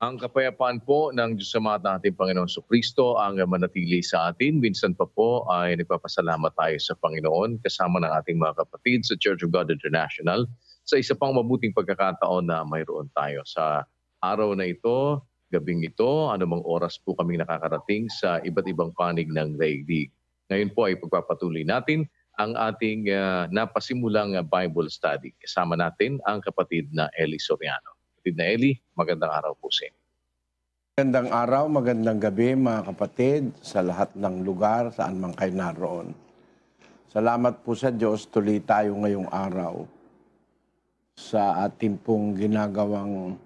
Ang kapayapaan po ng Diyos Ama at ating Panginoon Kristo ang manatili sa atin. Minsan pa po ay nagpapasalamat tayo sa Panginoon kasama ng ating mga kapatid sa Church of God International sa isa pang mabuting pagkakataon na mayroon tayo. Sa araw na ito, gabing ito, anumang oras po kaming nakakarating sa iba't ibang panig ng daigdig. Ngayon po ay pagpapatuloy natin ang ating napasimulang Bible study. Kasama natin ang kapatid na Eli Soriano. Kapatid na Eli, magandang araw po sa inyo. Magandang araw, magandang gabi mga kapatid sa lahat ng lugar saan man kayo naroon. Salamat po sa Diyos, tuloy tayo ngayong araw sa ating pong ginagawang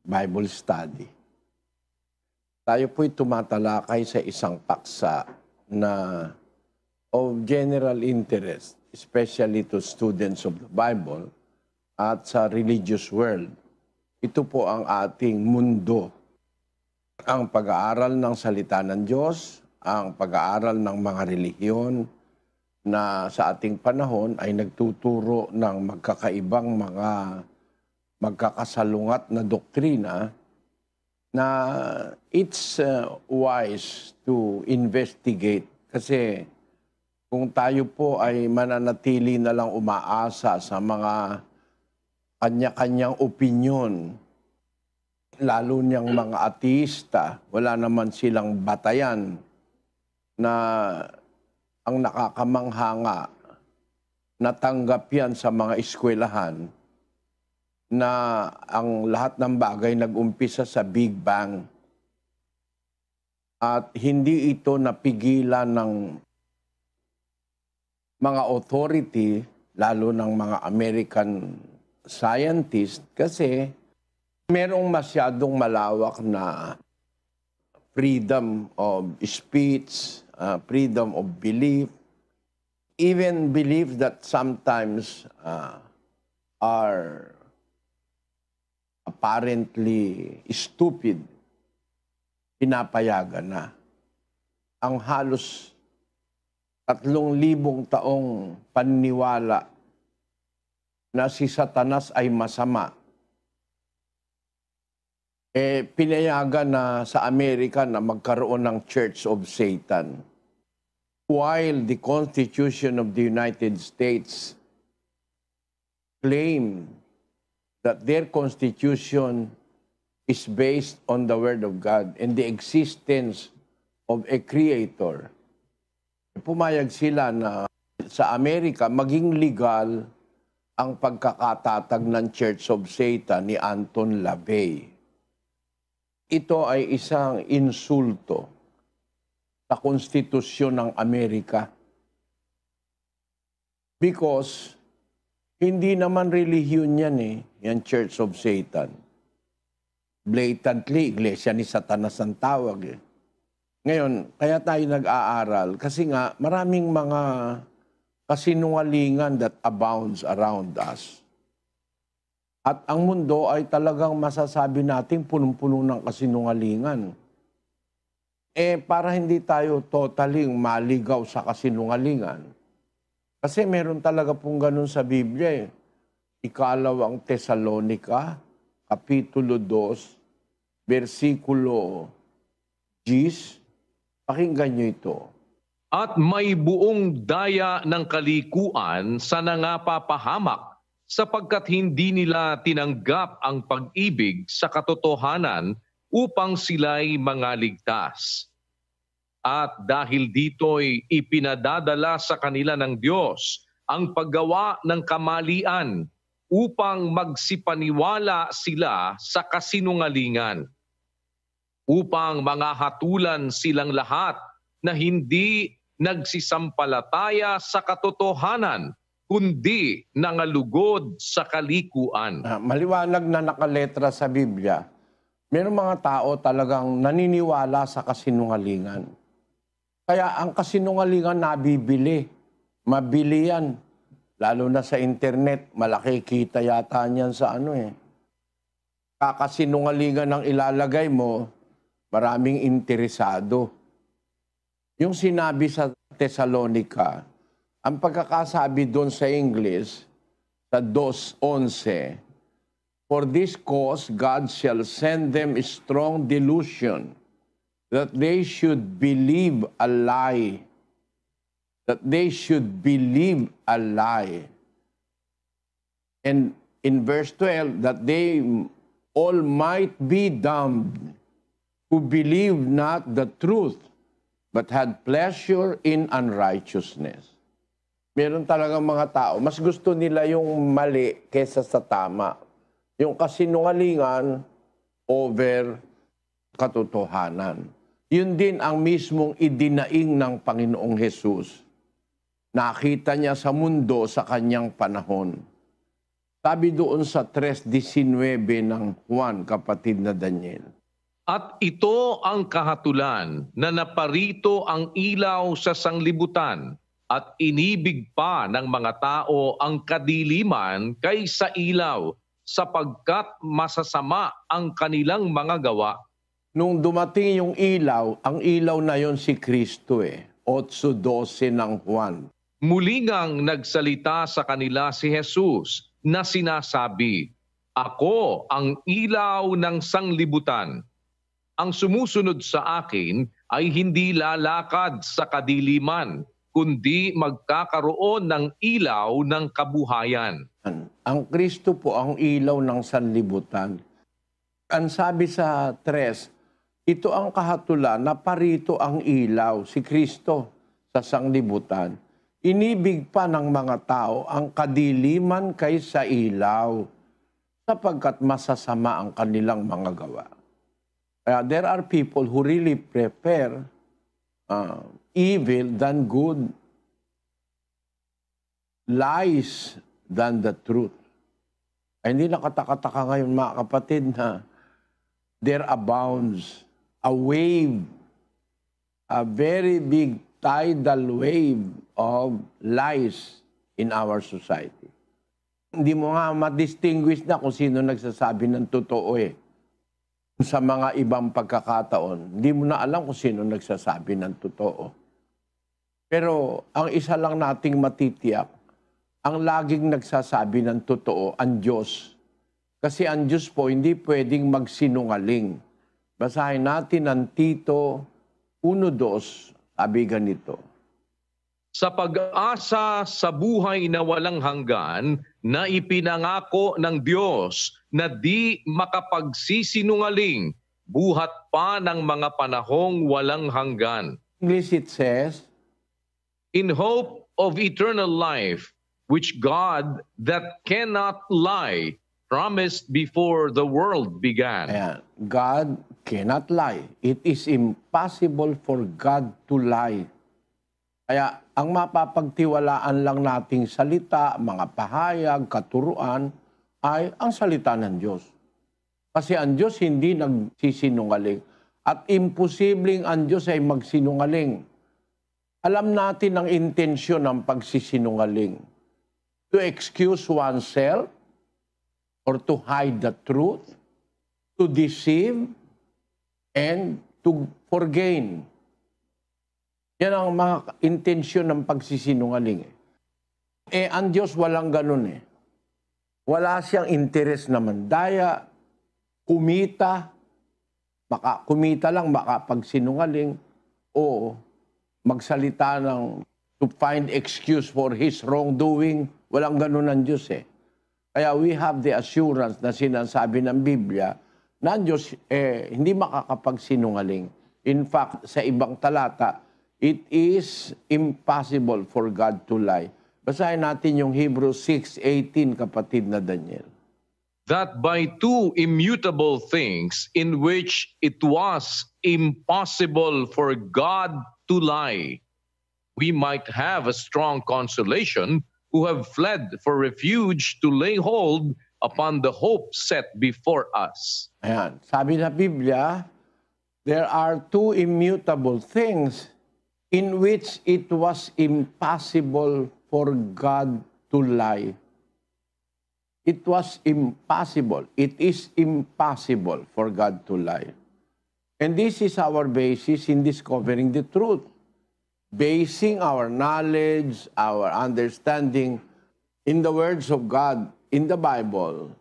Bible study. Tayo po'y tumatalakay sa isang paksa na of general interest, especially to students of the Bible at sa religious world. Ito po ang ating mundo. Ang pag-aaral ng salita ng Diyos, ang pag-aaral ng mga relihiyon na sa ating panahon ay nagtuturo ng magkakaibang mga magkakasalungat na doktrina na it's wise to investigate. Kasi kung tayo po ay mananatili na lang umaasa sa mga kanya-kanyang opinyon, lalo niyang mga ateista, wala naman silang batayan na ang nakakamangha nga, natanggap yan sa mga eskwelahan na ang lahat ng bagay nag-umpisa sa Big Bang at hindi ito napigilan ng mga authority, lalo ng mga American scientist, kasi merong masyadong malawak na freedom of speech, freedom of belief, even belief that sometimes are apparently stupid, pinapayagan na. Ang halos 3,000 taong paniniwala na si Satanas ay masama, pinayagan na sa Amerika na magkaroon ng Church of Satan. While the Constitution of the United States claim that their Constitution is based on the Word of God and the existence of a Creator, pumayag sila na sa Amerika maging legal ang pagkakatatag ng Church of Satan ni Anton LaVey. Ito ay isang insulto sa konstitusyon ng Amerika. Because hindi naman relihiyon yan yan Church of Satan. Blatantly, Iglesia ni Satanas ang tawag Ngayon, kaya tayo nag-aaral kasi nga maraming mga kasinungalingan that abounds around us. At ang mundo ay talagang masasabi natin punong-puno ng kasinungalingan. Para hindi tayo totally maligaw sa kasinungalingan, kasi meron talaga pong ganun sa Biblia Ikalawang Tesalonica, Kapitulo 2, versikulo 10, pakinggan nyo ito. At may buong daya ng kalikuan sa nangapapahamak sapagkat hindi nila tinanggap ang pag-ibig sa katotohanan upang sila'y mangaligtas. At dahil dito'y ipinadadala sa kanila ng Diyos ang paggawa ng kamalian upang magsipaniwala sila sa kasinungalingan, upang mangahatulan silang lahat na hindi nagsisampalataya sa katotohanan, kundi nangalugod sa kalikuan. Maliwanag na nakaletra sa Biblia, mayroong mga tao talagang naniniwala sa kasinungalingan. Kaya ang kasinungalingan nabibili, mabili yan. Lalo na sa internet, malaki kita yata niyan sa Kakasinungalingan ang ilalagay mo, maraming interesado. Yung sinabi sa Thessalonica, ang pagkakasabi doon sa English, sa 2:11, For this cause God shall send them a strong delusion, that they should believe a lie. That they should believe a lie. And in verse 12, that they all might be damned, who believed not the truth, but had pleasure in unrighteousness. Meron talagang mga tao, mas gusto nila yung mali kesa sa tama. Yung kasinungalingan over katotohanan. Yun din ang mismong idinaing ng Panginoong Hesus. Nakita niya sa mundo sa kanyang panahon. Sabi doon sa 3:19 ng Juan, kapatid na Daniel. At ito ang kahatulan na naparito ang ilaw sa sanglibutan at inibig pa ng mga tao ang kadiliman kaysa ilaw, sapagkat masasama ang kanilang mga gawa. Nung dumating yung ilaw, ang ilaw na yon si Kristo 8:12 ng Juan. Muli ngang nagsalita sa kanila si Jesus na sinasabi, "Ako ang ilaw ng sanglibutan. Ang sumusunod sa akin ay hindi lalakad sa kadiliman, kundi magkakaroon ng ilaw ng kabuhayan." Ang Kristo po ang ilaw ng sanlibutan. Ang sabi sa 3, ito ang kahatulan na parito ang ilaw, si Kristo, sa sanglibutan. Inibig pa ng mga tao ang kadiliman kaysa ilaw, sapagkat masasama ang kanilang mga gawa. There are people who really prefer evil than good, lies than the truth. Ay, hindi nakataka-taka ngayon, mga kapatid, na there abounds a wave, a very big tidal wave of lies in our society. Hindi mo nga ma-distinguish na kung sino nagsasabi ng totoo Sa mga ibang pagkakataon, hindi mo na alam kung sino nagsasabi ng totoo. Pero ang isa lang nating matitiyak, ang laging nagsasabi ng totoo, ang Diyos. Kasi ang Diyos po hindi pwedeng magsinungaling. Basahin natin ang Tito 1:2, sabi ganito. Sa pag-asa sa buhay na walang hanggan, na ipinangako ng Diyos na di makapagsisinungaling, buhat pa ng mga panahong walang hanggan. English it says, In hope of eternal life, which God that cannot lie promised before the world began. ayan, God cannot lie. It is impossible for God to lie. Kaya ang mapapagtiwalaan lang nating salita, mga pahayag, katuruan, ay ang salita ng Diyos. Kasi ang Diyos hindi nagsisinungaling. At imposibleng ang Diyos ay magsinungaling. Alam natin ang intensyon ng pagsisinungaling. To excuse oneself, or to hide the truth, to deceive, and to forgain. Yan ang mga intensyon ng pagsisinungaling. Ang Diyos walang ganun Wala siyang interes na mandaya, kumita lang, makapagsinungaling, o magsalita ng to find excuse for his wrongdoing. Walang ganun ang Diyos Kaya we have the assurance na sinasabi ng Biblia na ang Diyos hindi makakapagsinungaling. In fact, sa ibang talata, it is impossible for God to lie. Basahin natin yung Hebrews 6:18, kapatid na Daniel. That by two immutable things in which it was impossible for God to lie, we might have a strong consolation who have fled for refuge to lay hold upon the hope set before us. Ayan, sabi na Biblia, there are two immutable things in which it was impossible for God to lie. It was impossible. It is impossible for God to lie. And this is our basis in discovering the truth. Basing our knowledge, our understanding in the words of God, in the Bible,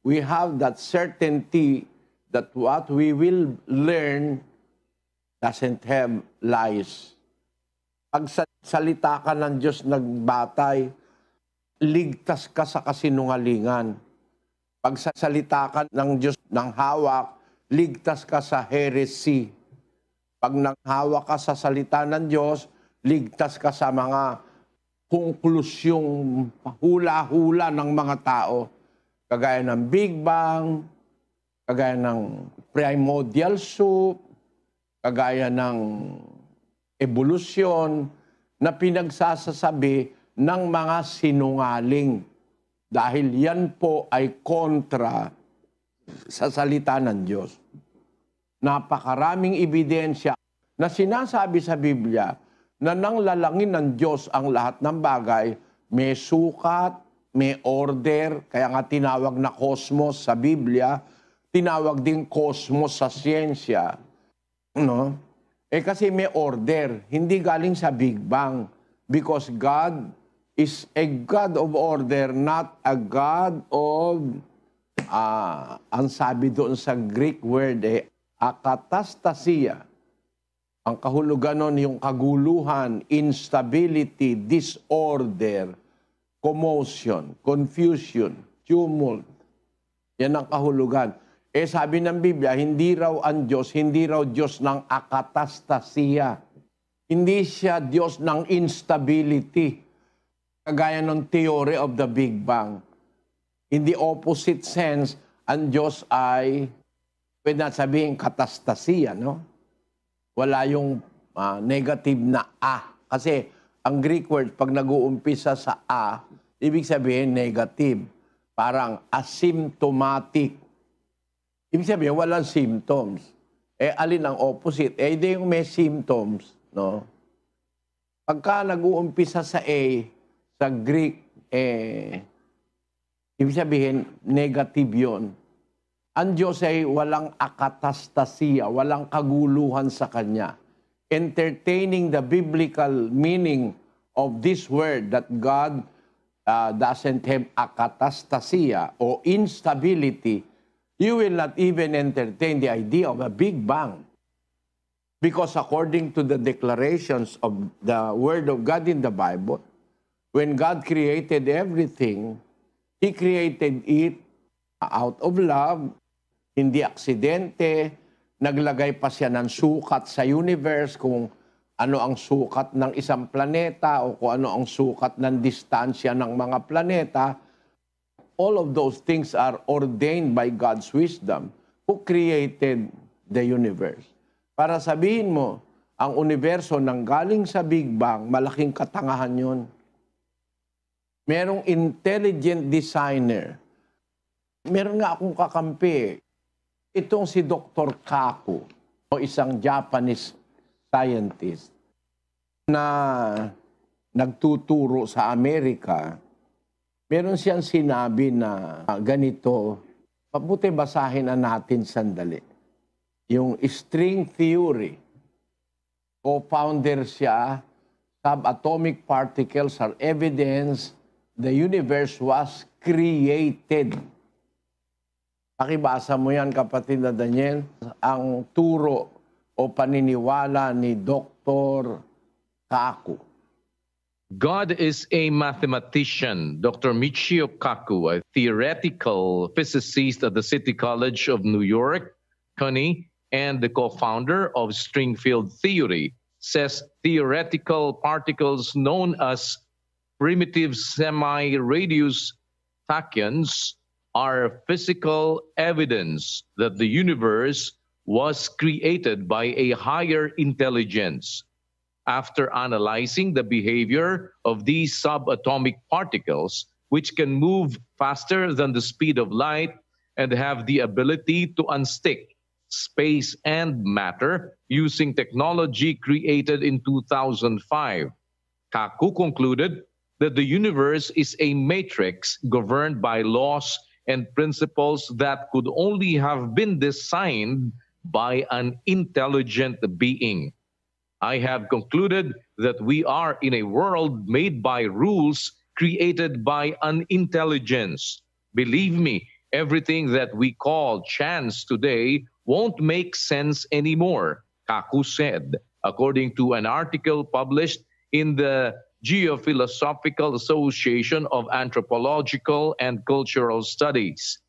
we have that certainty that what we will learn doesn't have lies. Pag salita ka ng Diyos nagbatay, ligtas ka sa kasinungalingan. Pag salita ka ng Diyos ng hawak, ligtas ka sa heresy. Pag nanghawak ka sa salita ng Diyos, ligtas ka sa mga konklusyong hula-hula ng mga tao. Kagaya ng Big Bang, kagaya ng primordial soup, kagaya ng evolusyon na pinagsasasabi ng mga sinungaling. Dahil yan po ay kontra sa salita ng Diyos. Napakaraming ebidensya na sinasabi sa Biblia na nang lalangin ng Diyos ang lahat ng bagay, may sukat, may order, kaya nga tinawag na cosmos sa Biblia, tinawag din cosmos sa siyensya. No? Kasi may order, hindi galing sa Big Bang. Because God is a God of order, not a God of, ang sabi doon sa Greek word, akatastasia. Ang kahulugan nun, yung kaguluhan, instability, disorder, commotion, confusion, tumult. Yan ang kahulugan. Sabi ng Biblia, hindi raw ang Diyos, hindi raw Diyos ng akatastasia. Hindi siya Diyos ng instability. Kagaya ng theory of the Big Bang. In the opposite sense, ang Diyos ay, pwede na sabihin, katastasia, no? Wala yung negative na a. Kasi ang Greek word, pag nag-uumpisa sa a, ibig sabihin negative. Parang asymptomatic. Ibig sabihin, walang symptoms. Alin ang opposite? Hindi yung may symptoms, no? Pagka nag-uumpisa sa A, sa Greek, ibig sabihin, negative yon. Ang Diyos ay walang akatastasia, walang kaguluhan sa Kanya. Entertaining the biblical meaning of this word that God doesn't have akatastasia o instability, you will not even entertain the idea of a Big Bang. Because according to the declarations of the Word of God in the Bible, when God created everything, He created it out of love, hindi aksidente, naglagay pa siya ng sukat sa universe kung ano ang sukat ng isang planeta o kung ano ang sukat ng distansya ng mga planeta. All of those things are ordained by God's wisdom who created the universe. Para sabihin mo, ang universo nang galing sa Big Bang, malaking katangahan yun. Merong intelligent designer. Meron nga akong kakampi. Itong si Dr. Kaku, o isang Japanese scientist na nagtuturo sa Amerika. Meron siyang sinabi na ganito, mabuti basahin na natin sandali. Yung string theory, co-founder siya, subatomic particles are evidence the universe was created. Pakibasa mo yan, kapatid na Daniel, ang turo o paniniwala ni Dr. Kaku. God is a mathematician. Dr. Michio Kaku, a theoretical physicist at the City College of New York, CUNY, and the co-founder of string field theory, says theoretical particles known as primitive semi-radius tachyons are physical evidence that the universe was created by a higher intelligence. After analyzing the behavior of these subatomic particles, which can move faster than the speed of light and have the ability to unstick space and matter using technology created in 2005, Kaku concluded that the universe is a matrix governed by laws and principles that could only have been designed by an intelligent being. I have concluded that we are in a world made by rules created by an intelligence. Believe me, Everything that we call chance today won't make sense anymore, Kaku said, according to an article published in the Geophilosophical Association of Anthropological and Cultural Studies.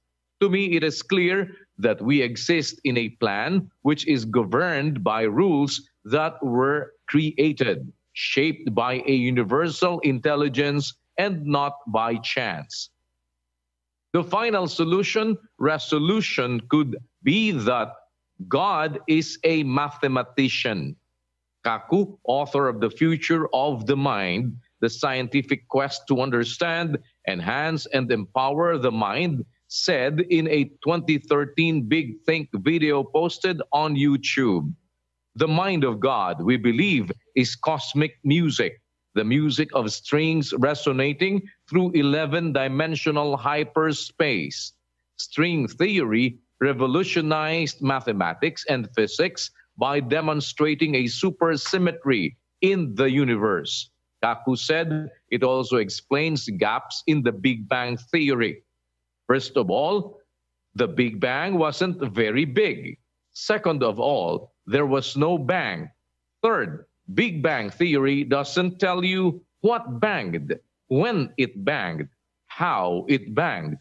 To me, it is clear that we exist in a plan which is governed by rules that were created, shaped by a universal intelligence and not by chance. The final resolution could be that God is a mathematician. Kaku, author of The Future of the Mind, The Scientific Quest to Understand, Enhance, and Empower the Mind, said in a 2013 Big Think video posted on YouTube. The mind of God, we believe, is cosmic music, the music of strings resonating through 11-dimensional hyperspace. String theory revolutionized mathematics and physics by demonstrating a supersymmetry in the universe. Kaku said it also explains gaps in the Big Bang theory. First of all, the Big Bang wasn't very big. Second of all, there was no bang. Third, Big Bang theory doesn't tell you what banged, when it banged, how it banged.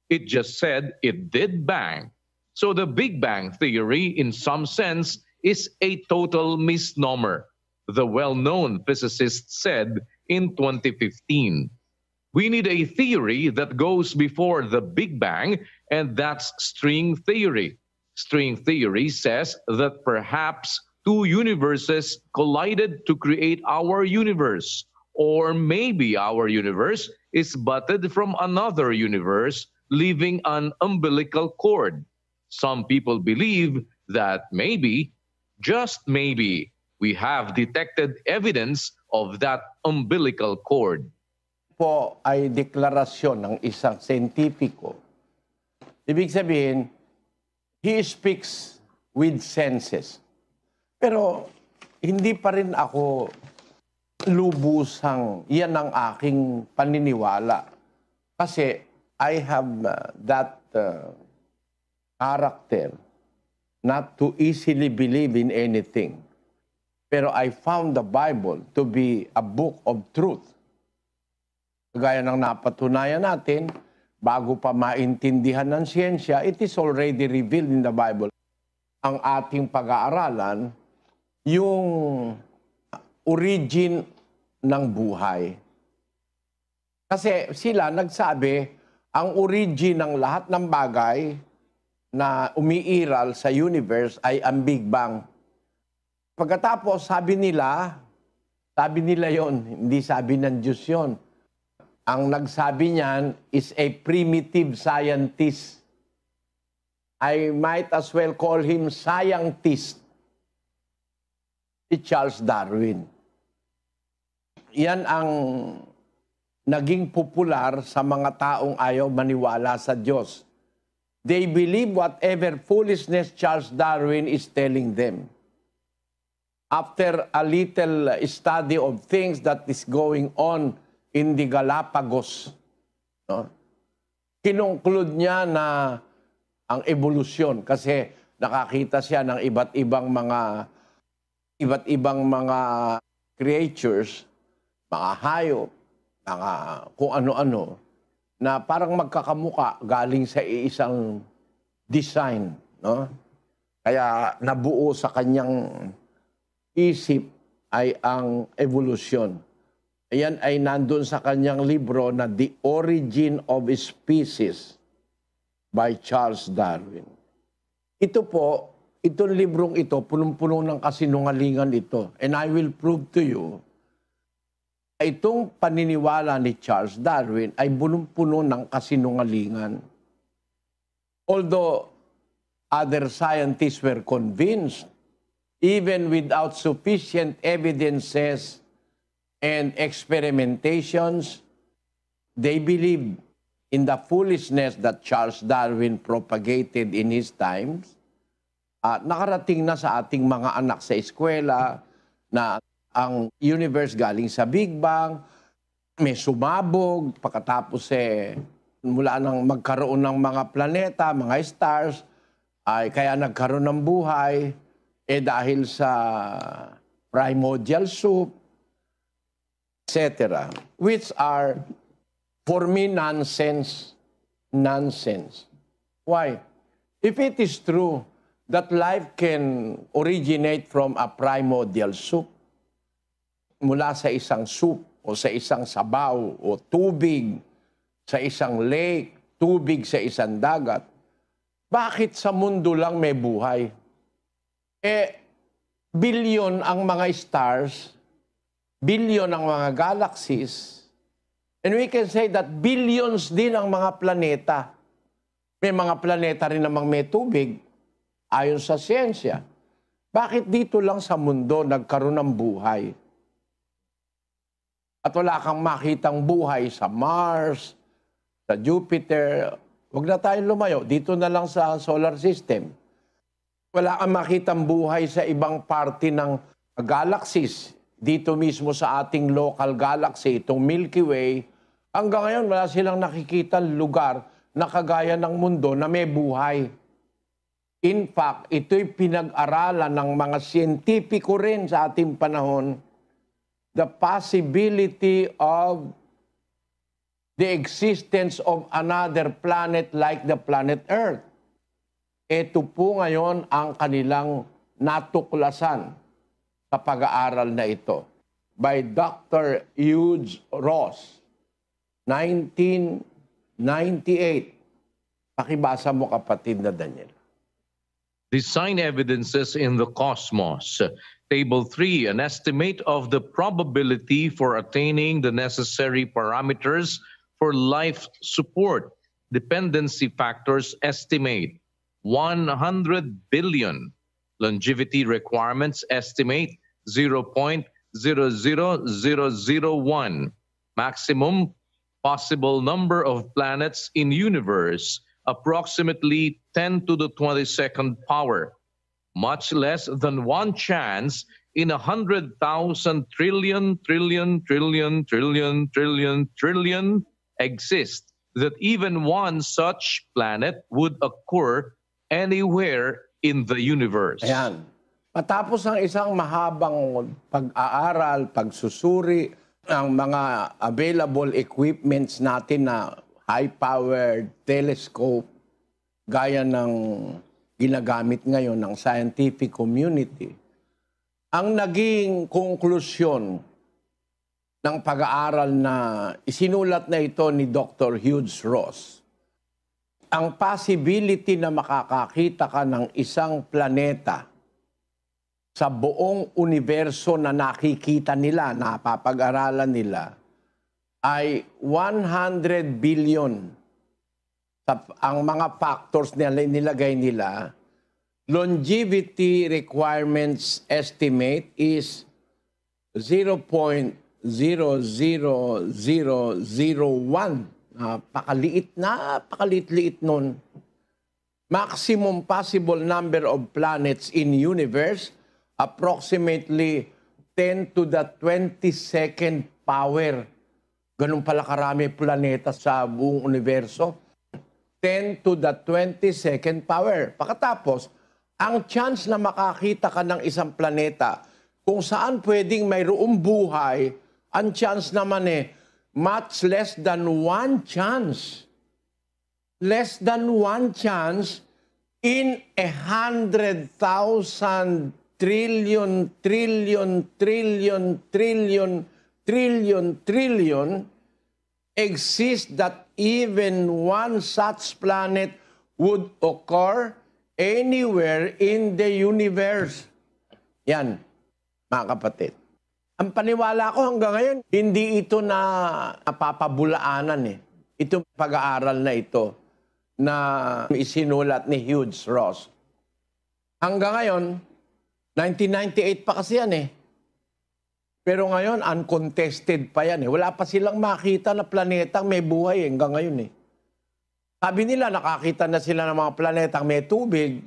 It just said it did bang. So the Big Bang theory, in some sense, is a total misnomer, the well-known physicist said in 2015. We need a theory that goes before the Big Bang, and that's string theory. String theory says that perhaps two universes collided to create our universe, or maybe our universe is butted from another universe, leaving an umbilical cord. Some people believe that maybe, just maybe, we have detected evidence of that umbilical cord. Po ay deklarasyon ng isang scientifico. Ibig sabihin, he speaks with senses. Pero hindi pa rin ako lubusang yan ang aking paniniwala. Kasi I have that character not to easily believe in anything. Pero I found the Bible to be a book of truth. Gaya ng napatunayan natin, bago pa maintindihan ng siyensya, it is already revealed in the Bible. Ang ating pag-aaralan, yung origin ng buhay. Kasi sila nagsabi, ang origin ng lahat ng bagay na umiiral sa universe ay ang Big Bang. Pagkatapos, sabi nila yon, hindi sabi ng Diyos yon. Ang nagsabi niyan is a primitive scientist. I might as well call him scientist. Si Charles Darwin. Yan ang naging popular sa mga taong ayaw maniwala sa Diyos. They believe whatever foolishness Charles Darwin is telling them. After a little study of things that is going on in the Galapagos, no? Kinongclude niya na ang evolusyon kasi nakakita siya ng iba't ibang mga creatures, mga hayop, mga kung ano-ano na parang magkakamuka galing sa isang design, no? Kaya nabuo sa kanyang isip ay ang evolusyon. Ayan ay nandun sa kanyang libro na The Origin of Species by Charles Darwin. Ito po, itong librong ito, punong-puno ng kasinungalingan ito. And I will prove to you, itong paniniwala ni Charles Darwin ay punong-puno ng kasinungalingan. Although other scientists were convinced, even without sufficient evidences and experimentations, they believed in the foolishness that Charles Darwin propagated in his times. Nakarating na sa ating mga anak sa eskwela na ang universe galing sa Big Bang, may sumabog, pagkatapos mula nang magkaroon ng mga planeta, mga stars, ay kaya nagkaroon ng buhay, dahil sa primordial soup, etc. Which are, for me, nonsense. Nonsense. Why? If it is true that life can originate from a primordial soup, mula sa isang soup o sa isang sabaw o tubig, sa isang lake, tubig sa isang dagat, bakit sa mundo lang may buhay? Bilyon ang mga stars, bilyon ang mga galaxies, and we can say that billions din ang mga planeta. May mga planeta rin namang may tubig, ayon sa siyensya. Bakit dito lang sa mundo nagkaroon ng buhay? At wala kang makitang buhay sa Mars, sa Jupiter. Huwag na tayong lumayo. Dito na lang sa solar system. Wala kang makitang buhay sa ibang parte ng galaxies. Dito mismo sa ating local galaxy, itong Milky Way, hanggang ngayon wala silang nakikita lugar na kagaya ng mundo na may buhay. In fact, ito'y pinag-aralan ng mga siyentipiko rin sa ating panahon, the possibility of the existence of another planet like the planet Earth. Ito po ngayon ang kanilang natuklasan sa pag-aaral na ito by Dr. Hughes Ross, 1998. Pakibasa mo, kapatid na Daniel. Design evidences in the cosmos. Table 3, an estimate of the probability for attaining the necessary parameters for life support. Dependency factors estimate 100 billion. Longevity requirements estimate 0.00001. Maximum possible number of planets in universe, approximately 10 to the 22nd power. Much less than one chance in 100,000 trillion exist that even one such planet would occur anywhere in the universe. Ayan. Matapos ang isang mahabang pag-aaral, pagsusuri ng mga available equipments natin na high-powered telescope, gaya ng ginagamit ngayon ng scientific community, ang naging konklusyon ng pag-aaral na isinulat na ito ni Dr. Hughes Ross, ang possibility na makakakita ka ng isang planeta sa buong universo na nakikita nila, napapag-aralan nila, ay 100 billion. Ang mga factors na nilagay nila, longevity requirements estimate is 0.00001. Napakaliit nun. Maximum possible number of planets in universe, approximately 10 to the 22nd power. Ganun pala karami planeta sa buong universo. 10 to the 22nd power. Pagkatapos, ang chance na makakita ka ng isang planeta kung saan pwedeng mayroong buhay, ang chance naman much less than one chance. Less than one chance in 100,000 trillion exists that even one such planet would occur anywhere in the universe. Yan, mga kapatid. Ang paniwala ko hanggang ngayon, hindi ito na napapabulaanan Itong pag-aaral na ito na isinulat ni Hughes Ross. Hanggang ngayon, 1998 pa kasi yan Pero ngayon, uncontested pa yan Wala pa silang makita na planetang may buhay hanggang ngayon Sabi nila, nakakita na sila ng mga planetang may tubig,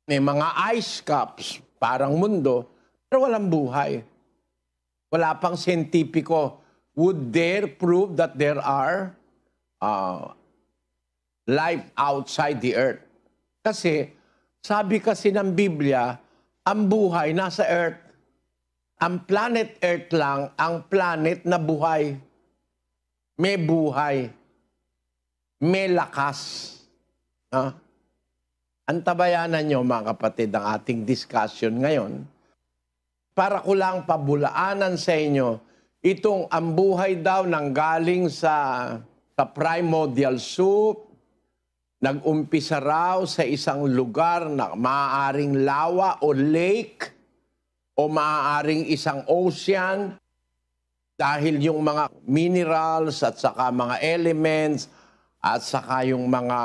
may mga ice caps, parang mundo, pero walang buhay. Wala pang siyentipiko would dare prove that there are life outside the earth. Kasi, sabi kasi ng Biblia, ang buhay nasa earth. Ang planet earth lang, ang planet na buhay. May buhay. May lakas. Antabayanan nyo, mga kapatid, ang ating discussion ngayon. Para ko lang pabulaanan sa inyo, itong ang buhay daw nanggaling sa primordial soup, nag-umpisa raw sa isang lugar na maaaring lawa o lake o maaaring isang ocean dahil yung mga minerals at saka mga elements at saka yung mga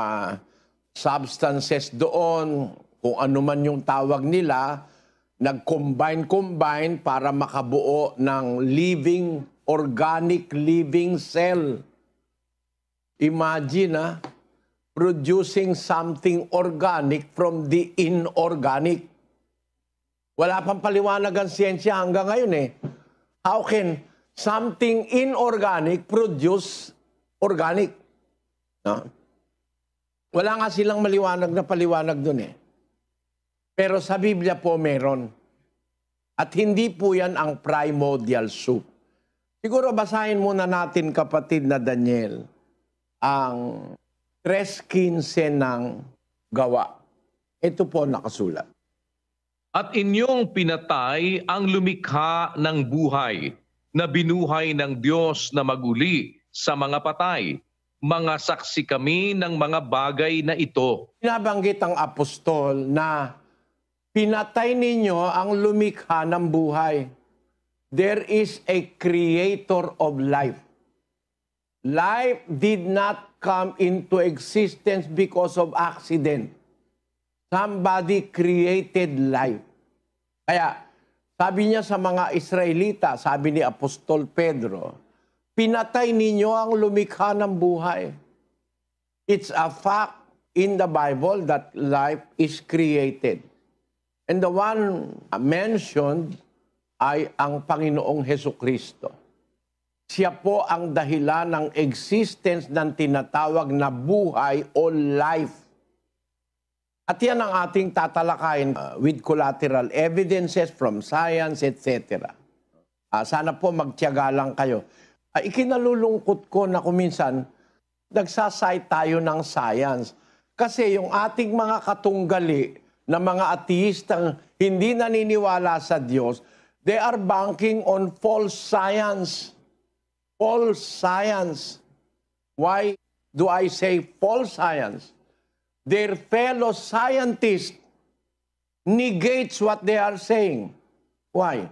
substances doon, kung ano man yung tawag nila, nag-combine para makabuo ng living, organic living cell. Imagine, producing something organic from the inorganic. Wala pang paliwanag ang siyensya hanggang ngayon eh. How can something inorganic produce organic? Wala nga silang maliwanag na paliwanag dun eh. Pero sa Biblia po meron. At hindi po yan ang primordial soup. Siguro basahin muna natin, kapatid na Daniel, ang 3:15 ng Gawa. Ito po nakasulat. At inyong pinatay ang lumikha ng buhay, na binuhay ng Diyos na maguli sa mga patay. Mga saksi kami ng mga bagay na ito. Pinabanggit ang apostol na pinatay ninyo ang lumikha ng buhay. There is a creator of life. Life did not come into existence because of accident. Somebody created life. Kaya, sabi niya sa mga Israelita, sabi ni Apostol Pedro, pinatay ninyo ang lumikha ng buhay. It's a fact in the Bible that life is created. And the one mentioned ay ang Panginoong Hesukristo. Siya po ang dahilan ng existence ng tinatawag na buhay o life. At yan ang ating tatalakayin with collateral evidences from science, etc. Sana po magtiyaga lang kayo. Ikinalulungkot ko na kuminsan, nagsasite tayo ng science. Kasi yung ating mga katunggali na mga ateistang hindi naniniwala sa Diyos, they are banking on false science. False science. Why do I say false science? Their fellow scientists negates what they are saying. Why?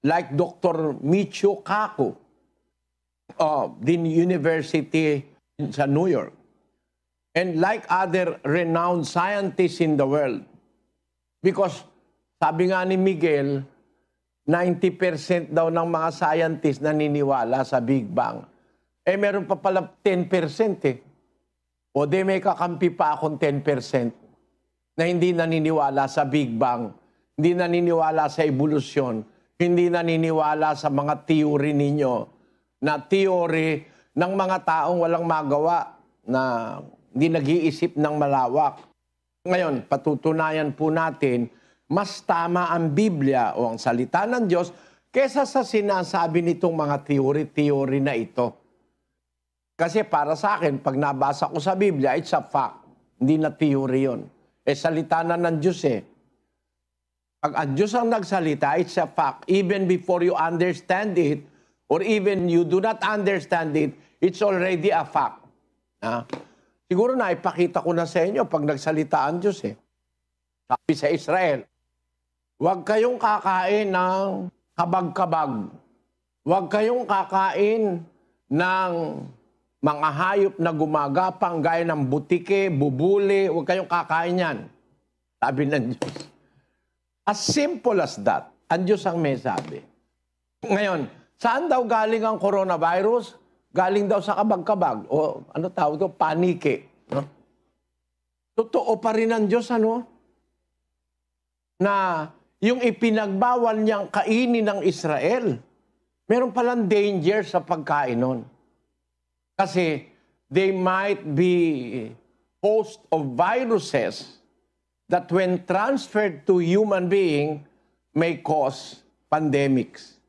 Like Dr. Michio Kaku of the University sa New York. And like other renowned scientists in the world. Because sabi nga ni Miguel, 90% daw ng mga scientists naniniwala sa Big Bang. Meron pa pala 10% eh. O di may kakampi pa akong 10% na hindi naniniwala sa Big Bang, hindi naniniwala sa evolusyon, hindi naniniwala sa mga theory ninyo, na theory ng mga taong walang magawa, na hindi nag-iisip ng malawak. Ngayon, patutunayan po natin, mas tama ang Biblia o ang salita ng Diyos kesa sa sinasabi nitong mga theory na ito. Kasi para sa akin, pag nabasa ko sa Biblia, it's a fact. Hindi na theory yun. Salita na ng Diyos eh. Pag ang Diyos ang nagsalita, it's a fact. Even before you understand it, or even you do not understand it, it's already a fact. Siguro na ipakita ko na sa inyo pag nagsalita ang Diyos eh. Sabi sa Israel, huwag kayong kakain ng kabag-kabag. Huwag kayong kakain ng mga hayop na gumagapang gaya ng butike, bubuli, huwag kayong kakain yan. Sabi ng Diyos. As simple as that. Ang Diyos ang may sabi. Ngayon, saan daw galing ang coronavirus? Galing daw sa kabag-kabag. O ano tawag ito? Panike. No? Totoo pa rin ang Diyos, ano? Na yung ipinagbawal niyang kainin ng Israel, meron palang danger sa pagkain nun. Kasi they might be host of viruses that when transferred to human being may cause pandemics.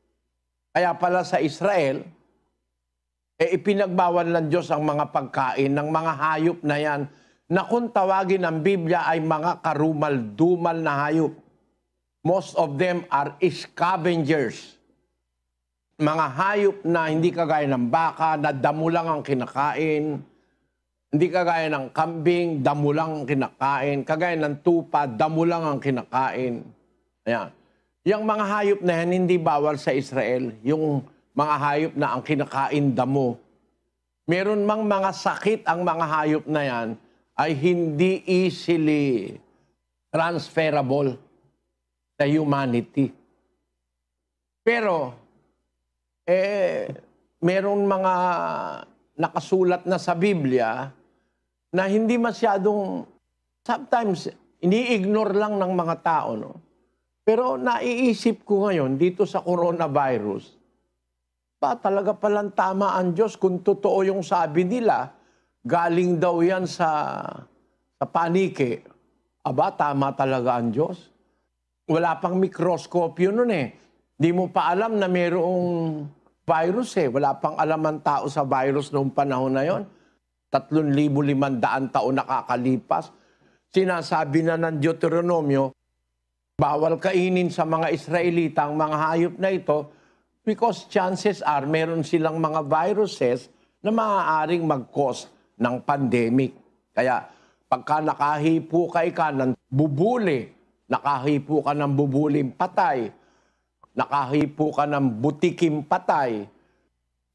Kaya pala sa Israel, ipinagbawal ng Diyos ang mga pagkain ng mga hayop na yan na kung tawagin ng Biblia ay mga karumal-dumal na hayop. Most of them are scavengers. Mga hayop na hindi kagaya ng baka, na damo lang ang kinakain. Hindi kagaya ng kambing, damo lang ang kinakain. Kagaya ng tupa, damo lang ang kinakain. Ayan. Yung mga hayop na yan, hindi bawal sa Israel. Yung mga hayop na ang kinakain damo. Meron mang mga sakit ang mga hayop na yan ay hindi easily transferable sa humanity. Pero, meron mga nakasulat na sa Biblia na hindi masyadong, sometimes, ini-ignore lang ng mga tao, no? Pero naiisip ko ngayon, dito sa coronavirus, talaga palang tama ang Diyos kung totoo yung sabi nila, galing daw yan sa panike. Aba, tama talaga ang Diyos. Wala pang mikroskopyo nun eh. Di mo pa alam na mayroong virus eh. Wala pang alam ang tao sa virus noong panahon na yon. 3,500 taon nakakalipas. Sinasabi na ng Deuteronomio, bawal kainin sa mga Israelita ang mga hayop na ito because chances are meron silang mga viruses na maaaring mag-cause ng pandemic. Kaya pagka nakahipo ka ng bubuli, nakahipo ka ng bubuling patay, nakahipo ka ng butikim patay,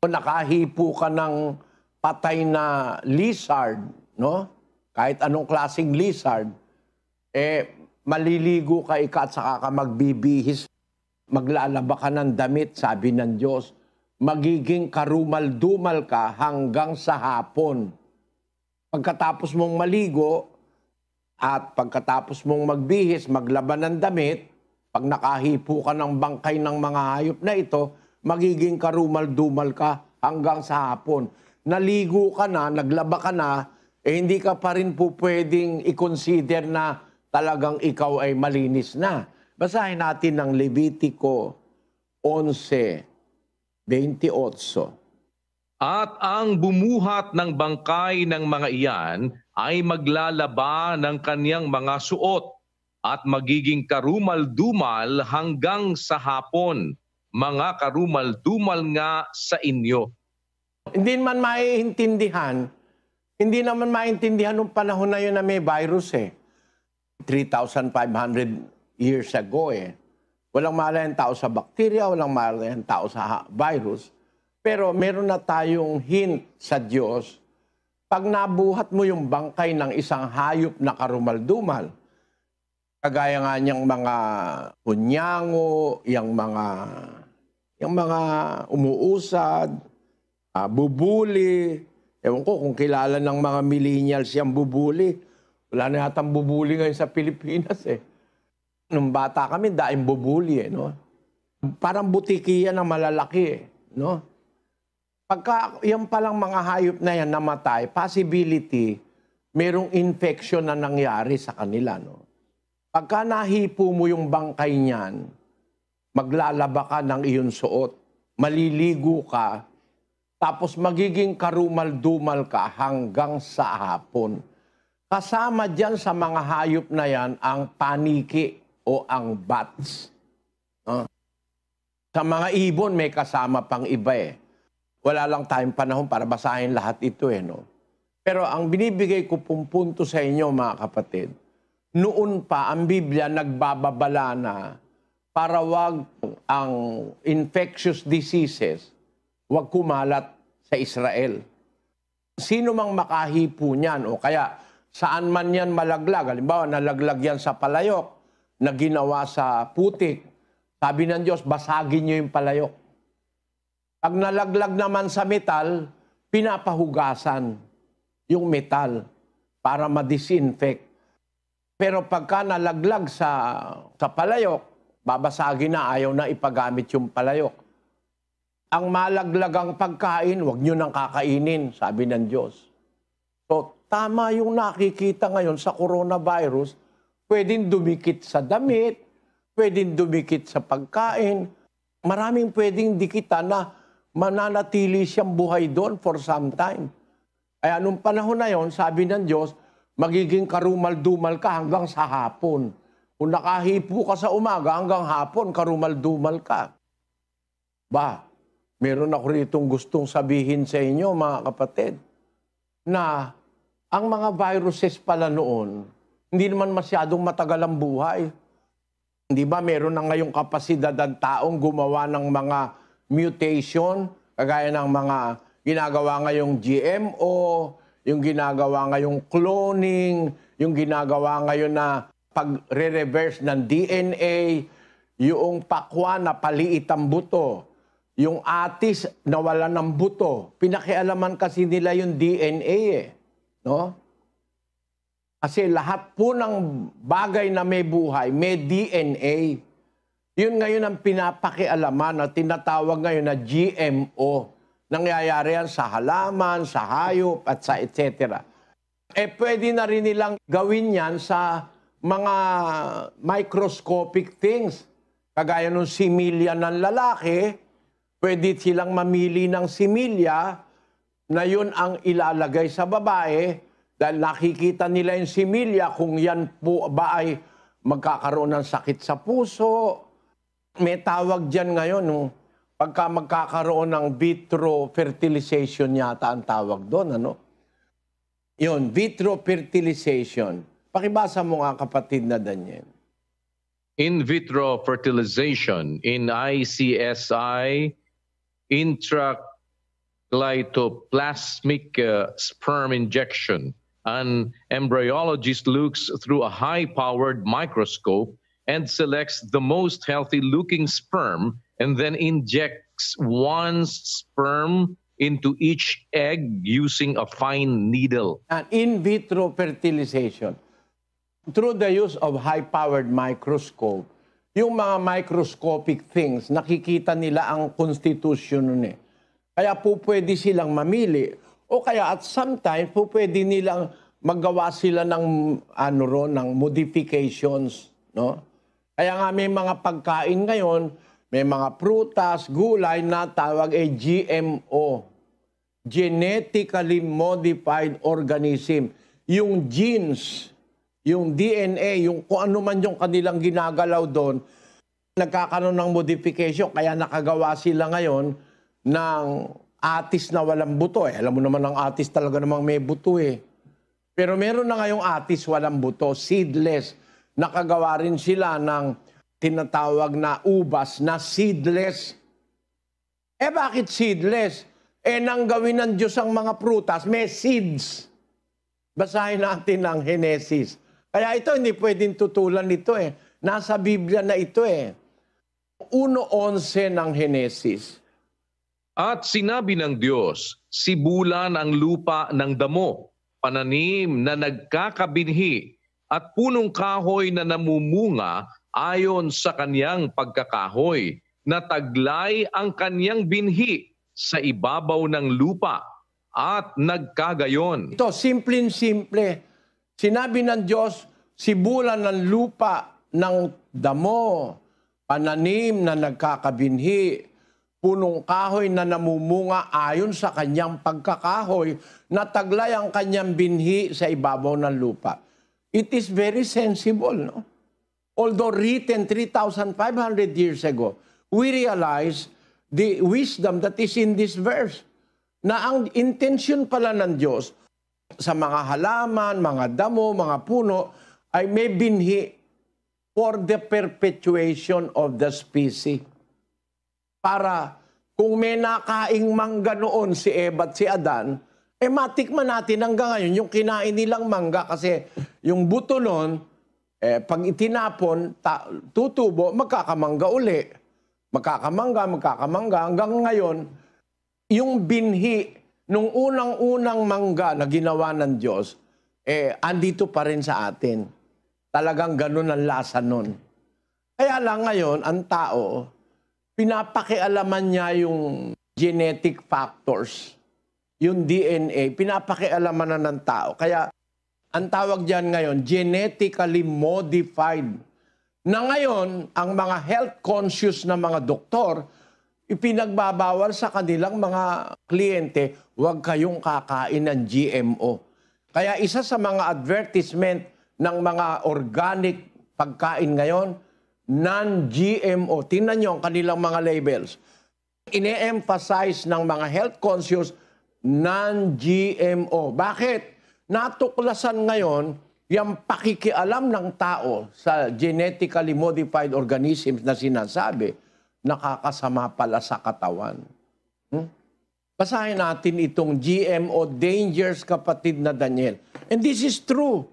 o nakahipo ka ng patay na lizard, no? Kahit anong klaseng lizard, maliligo ka at saka ka magbibihis, maglalaba ka ng damit, sabi ng Diyos, magiging karumal-dumal ka hanggang sa hapon. Pagkatapos mong maligo at pagkatapos mong magbihis, maglaba ng damit, pag nakahipo ka ng bangkay ng mga hayop na ito, magiging karumal-dumal ka hanggang sa hapon. Naligo ka na, naglaba ka na, hindi ka pa rin po pwedeng i-consider na talagang ikaw ay malinis na. Basahin natin ng Levitico 11:28. At ang bumuhat ng bangkay ng mga iyan ay maglalaba ng kaniyang mga suot at magiging karumal-dumal hanggang sa hapon. Mga karumal-dumal nga sa inyo. Hindi naman maintindihan nung panahon na yun na may virus eh. 3,500 years ago eh. Walang malayan tao sa bakterya, walang malayan tao sa virus. Pero meron na tayong hint sa Diyos. Pag nabuhat mo yung bangkay ng isang hayop na karumal-dumal, kagaya nga niyang mga kunyango, yung mga umuusad, bubuli. Ewan ko kung kilala ng mga millennials yung bubuli. Wala na yatang bubuli ngayon sa Pilipinas eh. Nung bata kami, daing bubuli eh, no? Parang butiki yan na malalaki eh, no? Pagka yan palang mga hayop na yan namatay, possibility, merong infection na nangyari sa kanila, no? Pagka nahipo mo yung bangkay niyan, maglalaba ka ng iyong suot, maliligo ka, tapos magiging karumal-dumal ka hanggang sa hapon. Kasama dyan sa mga hayop na yan ang paniki o ang bats. Sa mga ibon may kasama pang iba eh. Wala lang tayong panahon para basahin lahat ito eh. No? Pero ang binibigay ko pong punto sa inyo mga kapatid, noon pa ang Biblia nagbababala na para wag ang infectious diseases wag kumalat sa Israel. Sino mang makahipo niyan o kaya saan man yan malaglag. Halimbawa, nalaglag yan sa palayok na ginawa sa putik. Sabi ng Diyos, basagin niyo yung palayok. Pag nalaglag naman sa metal, pinapahugasan yung metal para ma-disinfect. Pero pagka nalaglag sa palayok, babasagin na, ayaw na ipagamit yung palayok. Ang malaglagang pagkain, huwag nyo nang kakainin, sabi ng Diyos. tama yung nakikita ngayon sa coronavirus, pwedeng dumikit sa damit, pwedeng dumikit sa pagkain, maraming pwedeng dikitan na mananatili siyang buhay doon for some time. Kaya nung panahon na yon, sabi ng Diyos, magiging karumal-dumal ka hanggang sa hapon. Kung nakahipo ka sa umaga, hanggang hapon, karumal-dumal ka. Meron ako ritong gustong sabihin sa inyo, mga kapatid, na ang mga viruses pala noon, hindi naman masyadong matagal ang buhay. Hindi ba meron na ngayong kapasidad ang taong gumawa ng mga mutation, kagaya ng mga ginagawa ngayong GMO, yung ginagawa ngayong cloning, yung ginagawa ngayon na pag-reverse ng DNA, yung pakwa na paliit ang buto, yung atis na wala ng buto. Pinakialaman kasi nila yung DNA no? Kasi lahat po ng bagay na may buhay, may DNA. Yun ngayon ang pinapakialaman na tinatawag ngayon na GMO. Nangyayari yan sa halaman, sa hayop, at sa etc. Pwede na rin nilang gawin yan sa mga microscopic things. Kagaya ng similya ng lalaki, pwede silang mamili ng similya na yun ang ilalagay sa babae dahil nakikita nila yung similya kung yan po ba ay magkakaroon ng sakit sa puso. May tawag dyan ngayon, pagka magkakaroon ng vitro fertilization yata ang tawag doon. Yun, vitro fertilization. Pakibasa mo nga kapatid na Daniel. In vitro fertilization, in ICSI, intraclytoplasmic sperm injection. An embryologist looks through a high-powered microscope and selects the most healthy-looking sperm and then injects one's sperm into each egg using a fine needle. And in vitro fertilization, through the use of high-powered microscope, yung mga microscopic things, nakikita nila ang constitution nun Kaya po pwede silang mamili. O kaya at sometimes po pwede nilang maggawa sila ng, ng modifications. No? Kaya nga may mga pagkain ngayon, may mga prutas, gulay na tawag ay GMO. Genetically Modified Organism. Yung genes, yung DNA, yung kung ano man yung kanilang ginagalaw doon, nagkakaroon ng modification, kaya nakagawa sila ngayon ng atis na walang buto. Alam mo naman ang atis talaga namang may buto Pero meron na ngayong atis walang buto, seedless. Nakagawa rin sila ng tinatawag na ubas na seedless. Bakit seedless? Nang gawin ng Diyos ang mga prutas, may seeds. Basahin natin ang Genesis. Kaya ito, hindi pwedeng tutulan nito Nasa Biblia na ito 1:11 ng Genesis. At sinabi ng Diyos, sibulan ang lupa ng damo, pananim na nagkakabinhi, at punong kahoy na namumunga ayon sa kanyang pagkakahoy, na taglay ang kanyang binhi sa ibabaw ng lupa, at nagkagayon. Ito, simple-simple. Sinabi ng Diyos, sibulan ng lupa ng damo, pananim na nagkakabinhi, punong kahoy na namumunga ayon sa kanyang pagkakahoy, na taglay ang kanyang binhi sa ibabaw ng lupa. It is very sensible, no? Although written 3,500 years ago, we realize the wisdom that is in this verse. Na ang intention pala ng Diyos sa mga halaman, mga damo, mga puno, ay may binhi for the perpetuation of the species. Para kung may nakaing mangga noon si Eva at si Adan, matikman natin hanggang ngayon yung kinain nilang mangga kasi yung buto noon, pag itinapon, tutubo, magkakamangga uli. Magkakamangga, hanggang ngayon, yung binhi nung unang-unang mangga na ginawa ng Diyos, andito pa rin sa atin. Talagang ganun ang lasa nun. Kaya lang ngayon, ang tao, pinapakialaman niya yung genetic factors. yung DNA, pinapakialaman na ng tao. Kaya ang tawag diyan ngayon, genetically modified. Na ngayon, ang mga health conscious na mga doktor, ipinagbabawal sa kanilang mga kliyente, huwag kayong kakain ng GMO. Kaya isa sa mga advertisement ng mga organic pagkain ngayon, non-GMO. Tingnan nyo ang kanilang mga labels. Ine-emphasize ng mga health conscious, non-GMO. Bakit? Natuklasan ngayon yung pakikialam ng tao sa genetically modified organisms na sinasabi, nakakasama pala sa katawan. Basahin natin itong GMO dangers, kapatid na Daniel. And this is true.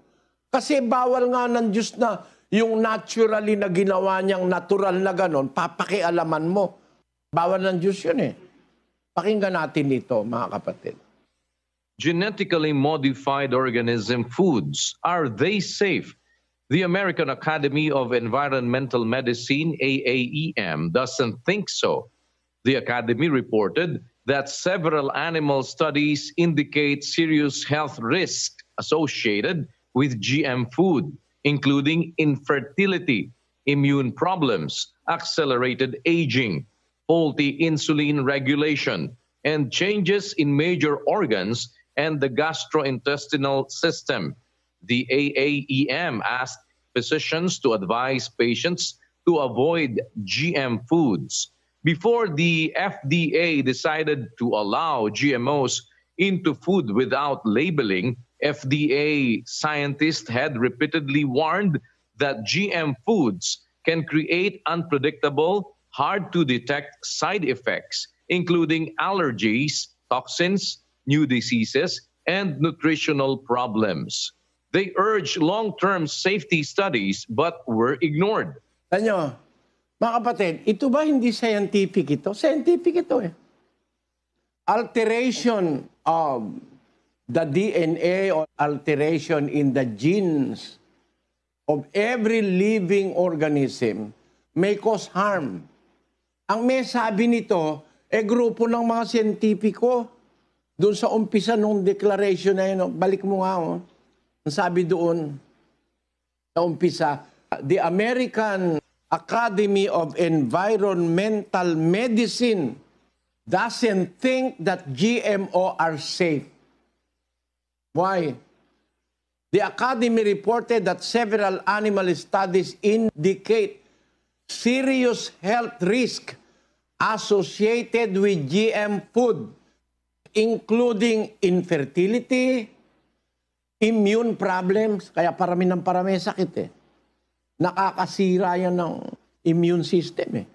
Kasi bawal nga ng Diyos na yung naturally na ginawa niyang natural na ganon, papakialaman mo. Bawal ng Diyos yun eh. Pakinggan natin ito, mga kapatid. Genetically modified organism foods, are they safe? The American Academy of Environmental Medicine, AAEM, doesn't think so. The Academy reported that several animal studies indicate serious health risks associated with GM food, including infertility, immune problems, accelerated aging, faulty insulin regulation, and changes in major organs and the gastrointestinal system. The AAEM asked physicians to advise patients to avoid GM foods. Before the FDA decided to allow GMOs into food without labeling, FDA scientists had repeatedly warned that GM foods can create unpredictable, hard-to-detect side effects, including allergies, toxins, new diseases, and nutritional problems. They urged long-term safety studies but were ignored. Tanyo, mga kapatid, ito ba hindi scientific ito? Scientific ito eh. Alteration of the DNA or alteration in the genes of every living organism may cause harm. Ang may sabi nito, grupo ng mga siyentipiko. Doon sa umpisa nung declaration na yun, balik mo nga, ang sabi doon sa umpisa, the American Academy of Environmental Medicine doesn't think that GMO are safe. Why? The Academy reported that several animal studies indicate serious health risk associated with GM food, including infertility, immune problems, kaya parami ng parami sakit eh. Nakakasira yan ng immune system eh.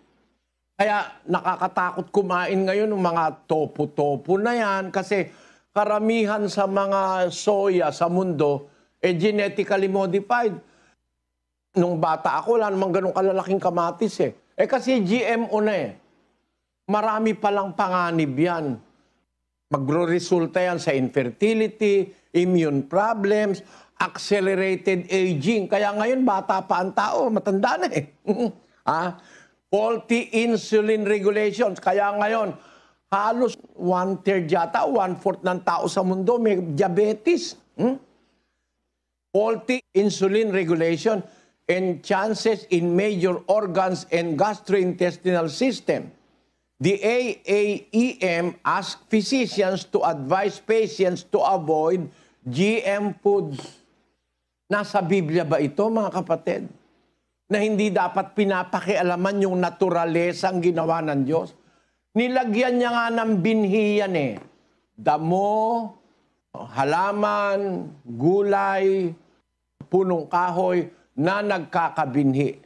Kaya nakakatakot kumain ngayon ng mga topo-topo na yan kasi karamihan sa mga soya sa mundo genetically modified. Nung bata ako, wala namang ganun kalalaking kamatis eh. Kasi GMO na eh. Marami palang panganib yan. Magro-resulta yan sa infertility, immune problems, accelerated aging. Kaya ngayon, bata pa ang tao, matanda na eh. Faulty insulin regulations. Kaya ngayon, halos 1/3 yata, 1/4 ng tao sa mundo may diabetes. Faulty insulin regulation and chances in major organs and gastrointestinal system. The AAEM asked physicians to advise patients to avoid GM foods. Nasa Biblia ba ito, mga kapatid? Na hindi dapat pinapakialaman yung naturalesang ginawa ng Diyos? Nilagyan niya nga ng binhi yan eh. Damo, halaman, gulay, punong kahoy na nagkakabinhi.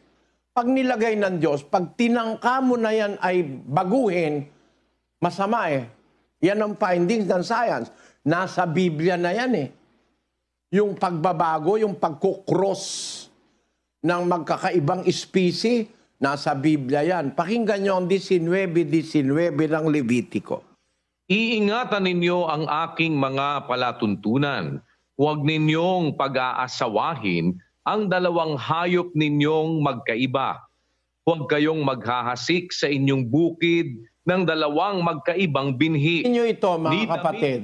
Pag nilagay ng Diyos, pag tinangka mo na yan ay baguhin, masama eh. Yan ang findings ng science. Nasa Biblia na yan eh. Yung pagbabago, yung pagkukross ng magkakaibang species, nasa Biblia yan. Pakinggan nyo ang 19:19 ng Levitico. Iingatan ninyo ang aking mga palatuntunan. Huwag ninyong pag-aasawahin ang dalawang hayop ninyong magkaiba. Huwag kayong maghahasik sa inyong bukid ng dalawang magkaibang binhi. Inyo ito, mga Ni David. kapatid.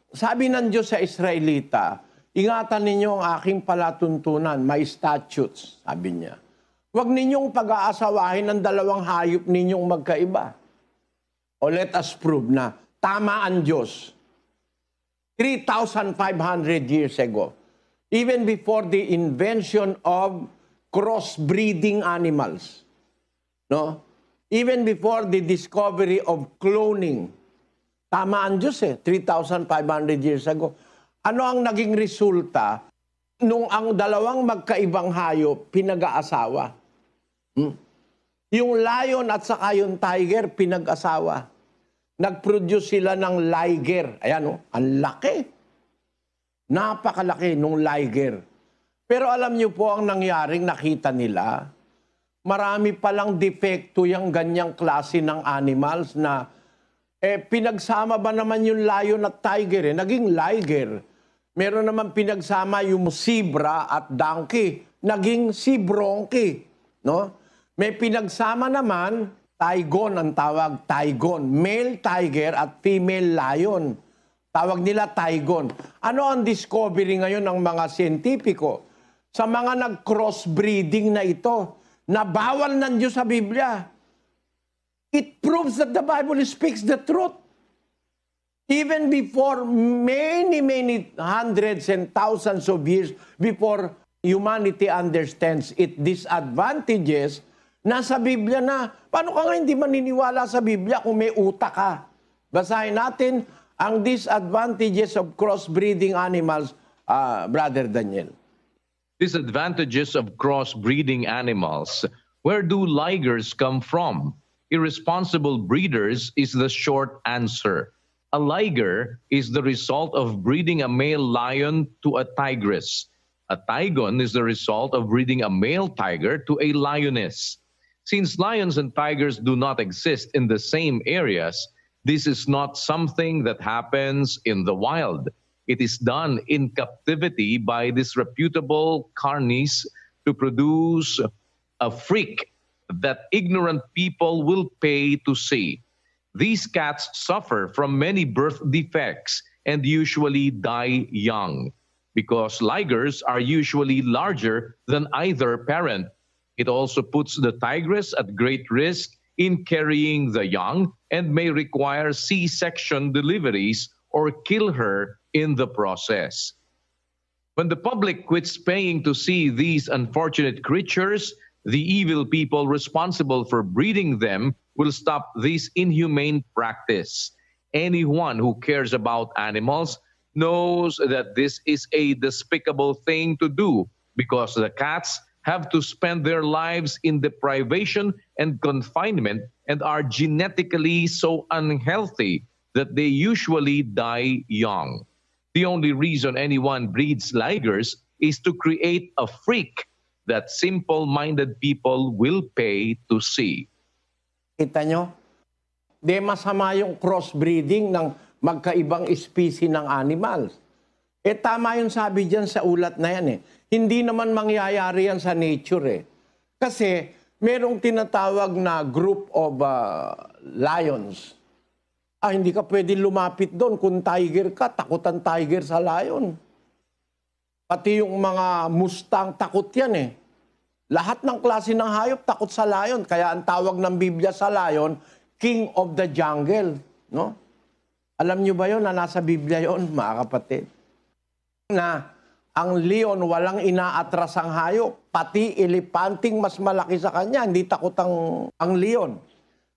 Sabi ng Diyos sa Israelita, ingatan ninyo ang aking palatuntunan, my statutes, sabi niya. Huwag ninyong pag-aasawahin ng dalawang hayop ninyong magkaiba. O let us prove na tama ang Diyos. 3,500 years ago, even before the invention of crossbreeding animals, no? Even before the discovery of cloning, tama ang Diyos 3,500 years ago. Ano ang naging resulta nung ang dalawang magkaibang hayop pinag-aasawa? Yung lion at saka yung tiger pinag-asawa. Nag-produce sila ng liger. Ayan, ang laki. Napakalaki nung liger. Pero alam niyo po ang nangyaring nakita nila, marami palang defekto yung ganyang klase ng animals na pinagsama ba naman yung lion at tiger naging liger. Meron naman pinagsama yung zebra at donkey, naging zebronky, no? May pinagsama naman tigon ang tawag, tigon, male tiger at female lion. Tawag nila tigon. Ano ang discovery ngayon ng mga siyentipiko? Sa mga nag-crossbreeding na ito, na bawal ng Diyos sa Biblia. It proves that the Bible speaks the truth. Even before many hundreds and thousands of years before humanity understands its disadvantages, nasa Biblia na. Paano ka nga hindi maniniwala sa Biblia kung may utak ka? Basahin natin ang disadvantages of crossbreeding animals, Brother Daniel. Disadvantages of crossbreeding animals. Where do ligers come from? Irresponsible breeders is the short answer. A liger is the result of breeding a male lion to a tigress. A tigon is the result of breeding a male tiger to a lioness. Since lions and tigers do not exist in the same areas, this is not something that happens in the wild. It is done in captivity by disreputable carnies to produce a freak that ignorant people will pay to see. These cats suffer from many birth defects and usually die young, because ligers are usually larger than either parent. It also puts the tigress at great risk in carrying the young and may require C-section deliveries or kill her in the process. When the public quits paying to see these unfortunate creatures, the evil people responsible for breeding them will stop this inhumane practice. Anyone who cares about animals knows that this is a despicable thing to do, because the cats have to spend their lives in deprivation and confinement and are genetically so unhealthy that they usually die young. The only reason anyone breeds ligers is to create a freak that simple-minded people will pay to see. Kita nyo? Di masama yung crossbreeding ng magkaibang species ng animals. Tama yung sabi dyan sa ulat na yan Hindi naman mangyayari yan sa nature Kasi merong tinatawag na group of lions. Hindi ka pwede lumapit doon. Kung tiger ka, takot ang tiger sa lion. Pati yung mga mustang, takot yan Lahat ng klase ng hayop, takot sa lion. Kaya ang tawag ng Biblia sa lion, King of the Jungle. No? Alam nyo ba yun na nasa Biblia yun, mga kapatid? Na ang leon walang inaatras ang hayop. Pati elepanting mas malaki sa kanya, hindi takot ang leon.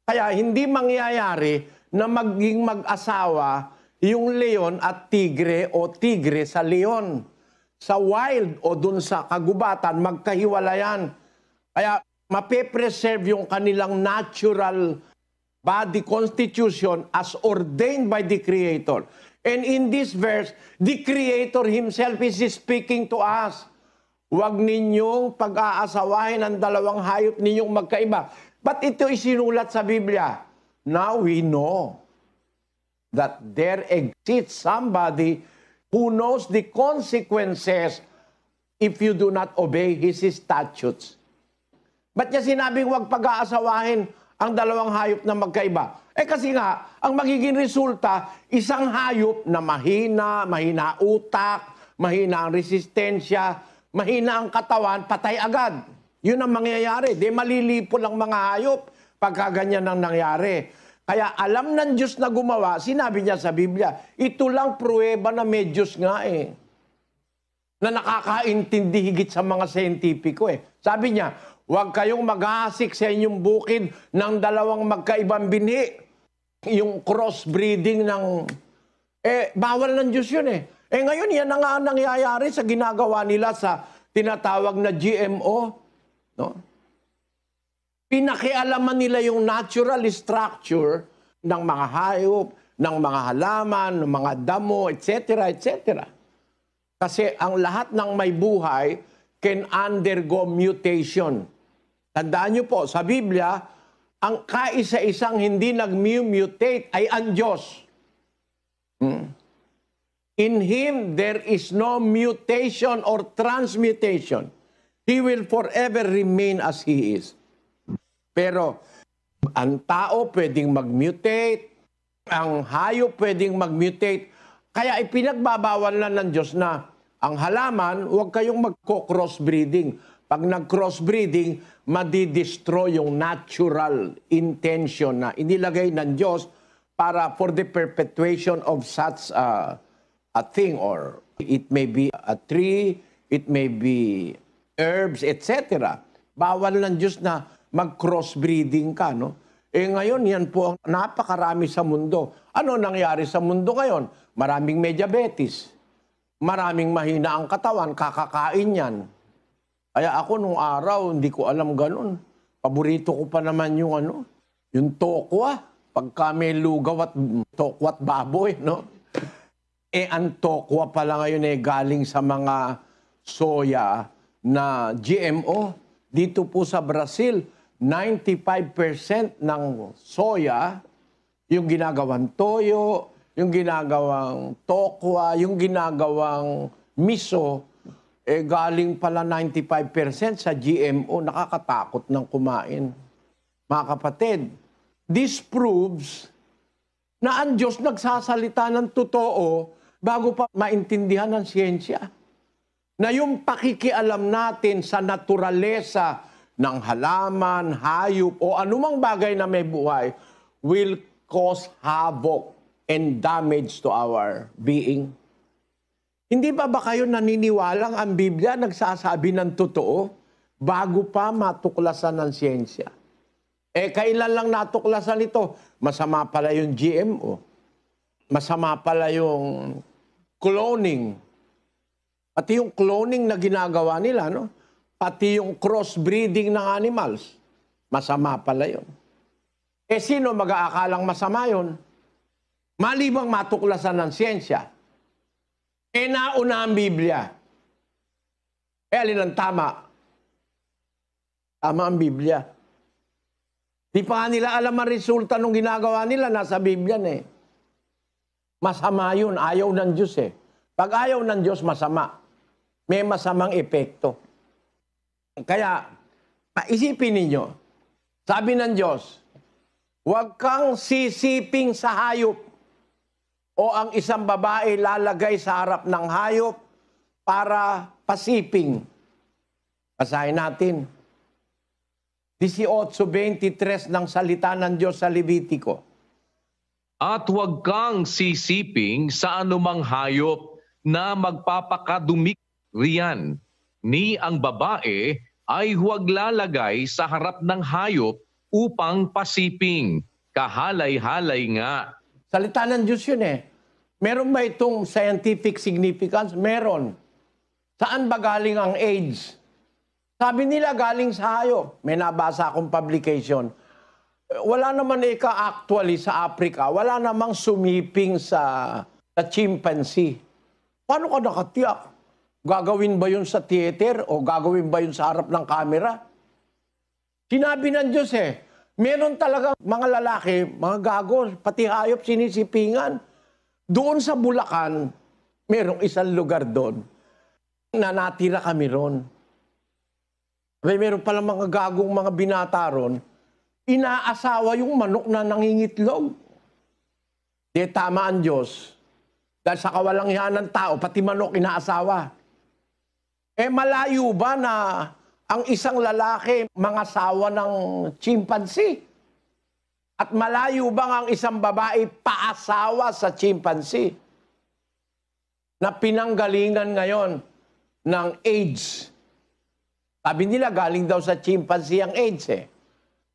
Kaya hindi mangyayari na maging mag-asawa yung leon at tigre o tigre sa leon. Sa wild o dun sa kagubatan, magkahiwalayan. Kaya mape-preserve yung kanilang natural body constitution as ordained by the Creator. And in this verse, the Creator Himself is speaking to us. Huwag ninyong pag-aasawahin ang dalawang hayop ninyong magkaiba. But ito isinulat sa Biblia. Now we know that there exists somebody who knows the consequences if you do not obey His statutes. Ba't niya sinabing huwag pag-aasawahin ang dalawang hayop na magkaiba? Kasi nga, ang magiging resulta, isang hayop na mahina utak, mahina ang resistensya, mahina ang katawan, patay agad. Yun ang mangyayari. Malilipol ang mga hayop pagka ganyan ang nangyari. Kaya alam ng Diyos na gumawa, sinabi niya sa Biblia, ito lang pruweba na may Diyos nga na nakakaintindi higit sa mga siyentipiko Sabi niya, huwag kayong mag-aasik sa inyong bukid ng dalawang magkaibang binhi. Yung crossbreeding ng... bawal ng Diyos yun ngayon, yan na nga ang nangyayari sa ginagawa nila sa tinatawag na GMO. No? Pinakialaman nila yung natural structure ng mga hayop, ng mga halaman, ng mga damo, etc., etc. Kasi ang lahat ng may buhay can undergo mutation. Tandaan niyo po, sa Biblia, ang kaisa-isang hindi nag-mutate ay ang Diyos. In Him, there is no mutation or transmutation. He will forever remain as He is. Pero, ang tao pwedeng mag-mutate, ang hayop pwedeng mag-mutate, kaya ipinagbabawal na ng Diyos na ang halaman, huwag kayong magko-crossbreeding. Pag nag-crossbreeding, madidestroy yung natural intention na inilagay ng Diyos para for the perpetuation of such a thing, or it may be a tree, it may be herbs, etc. Bawal ng Diyos na mag-crossbreeding ka, no? Ngayon, yan po ang napakarami sa mundo. Ano nangyari sa mundo ngayon? Maraming may diabetes. Maraming mahina ang katawan, kakakain yan. Kaya ako nung araw, hindi ko alam ganun. Paborito ko pa naman yung yung tokwa. Pagka may lugaw at tokwa at baboy, no? Ang tokwa pala ngayon galing sa mga soya na GMO. Dito po sa Brazil, 95% ng soya, yung ginagawang toyo, yung ginagawang tokwa, yung ginagawang miso, galing pala 95% sa GMO. Nakakatakot ng kumain. Mga kapatid, this proves na ang Diyos nagsasalita ng totoo bago pa maintindihan ng siyensya. Na yung pakikialam natin sa naturalesa ng halaman, hayop, o anumang bagay na may buhay will cause havoc and damage to our being. Hindi ba kayo naniniwalang ang Biblia nagsasabi ng totoo bago pa matuklasan ng siyensya? Kailan lang natuklasan ito? Masama pala yung GMO. Masama pala yung cloning. Pati yung cloning na ginagawa nila, no? Pati yung crossbreeding ng animals. Masama pala yun. Sino mag-aakalang masama yun? Malibang matuklasan ng siyensya. Nauna ang Biblia. Alin ang tama? Tama ang Biblia. Di pa nila alam ang resulta ng ginagawa nila, nasa Biblia Masama yun, ayaw ng Diyos Pag ayaw ng Diyos, masama. May masamang epekto. Kaya, isipin ninyo, sabi ng Diyos, huwag kang sisiping sa hayop o ang isang babae lalagay sa harap ng hayop para pasiping. Basahin natin. 18:23 ng salita ng Diyos sa Levitico. At huwag kang sisiping sa anumang hayop na magpapakadumik riyan, ni ang babae ay huwag lalagay sa harap ng hayop upang pasiping. Kahalay-halay nga. Salita ng Diyos yun Meron ba itong scientific significance? Meron. Saan ba galing ang AIDS? Sabi nila galing sa hayop. May nabasa akong publication. Wala naman actually sa Africa, wala namang sumiping sa chimpanzee. Paano ka nakatiyak? Gagawin ba yun sa theater o gagawin ba yun sa harap ng camera? Sinabi ng Diyos meron talaga mga lalaki, mga gago, pati hayop sinisipingan. Doon sa Bulacan, merong isang lugar doon na natira kami ron. Meron pala mga gagong mga binata ron. inaasawa yung manok na nangingitlog. Di tama ang Diyos. Dahil sa kawalangian ng tao, pati manok inaasawa. Malayo ba na ang isang lalaki mangasawa ng chimpanzee? At malayo bang ang isang babae paasawa sa chimpanzee? Na pinanggalingan ngayon ng AIDS. Sabi nila galing daw sa chimpanzee ang AIDS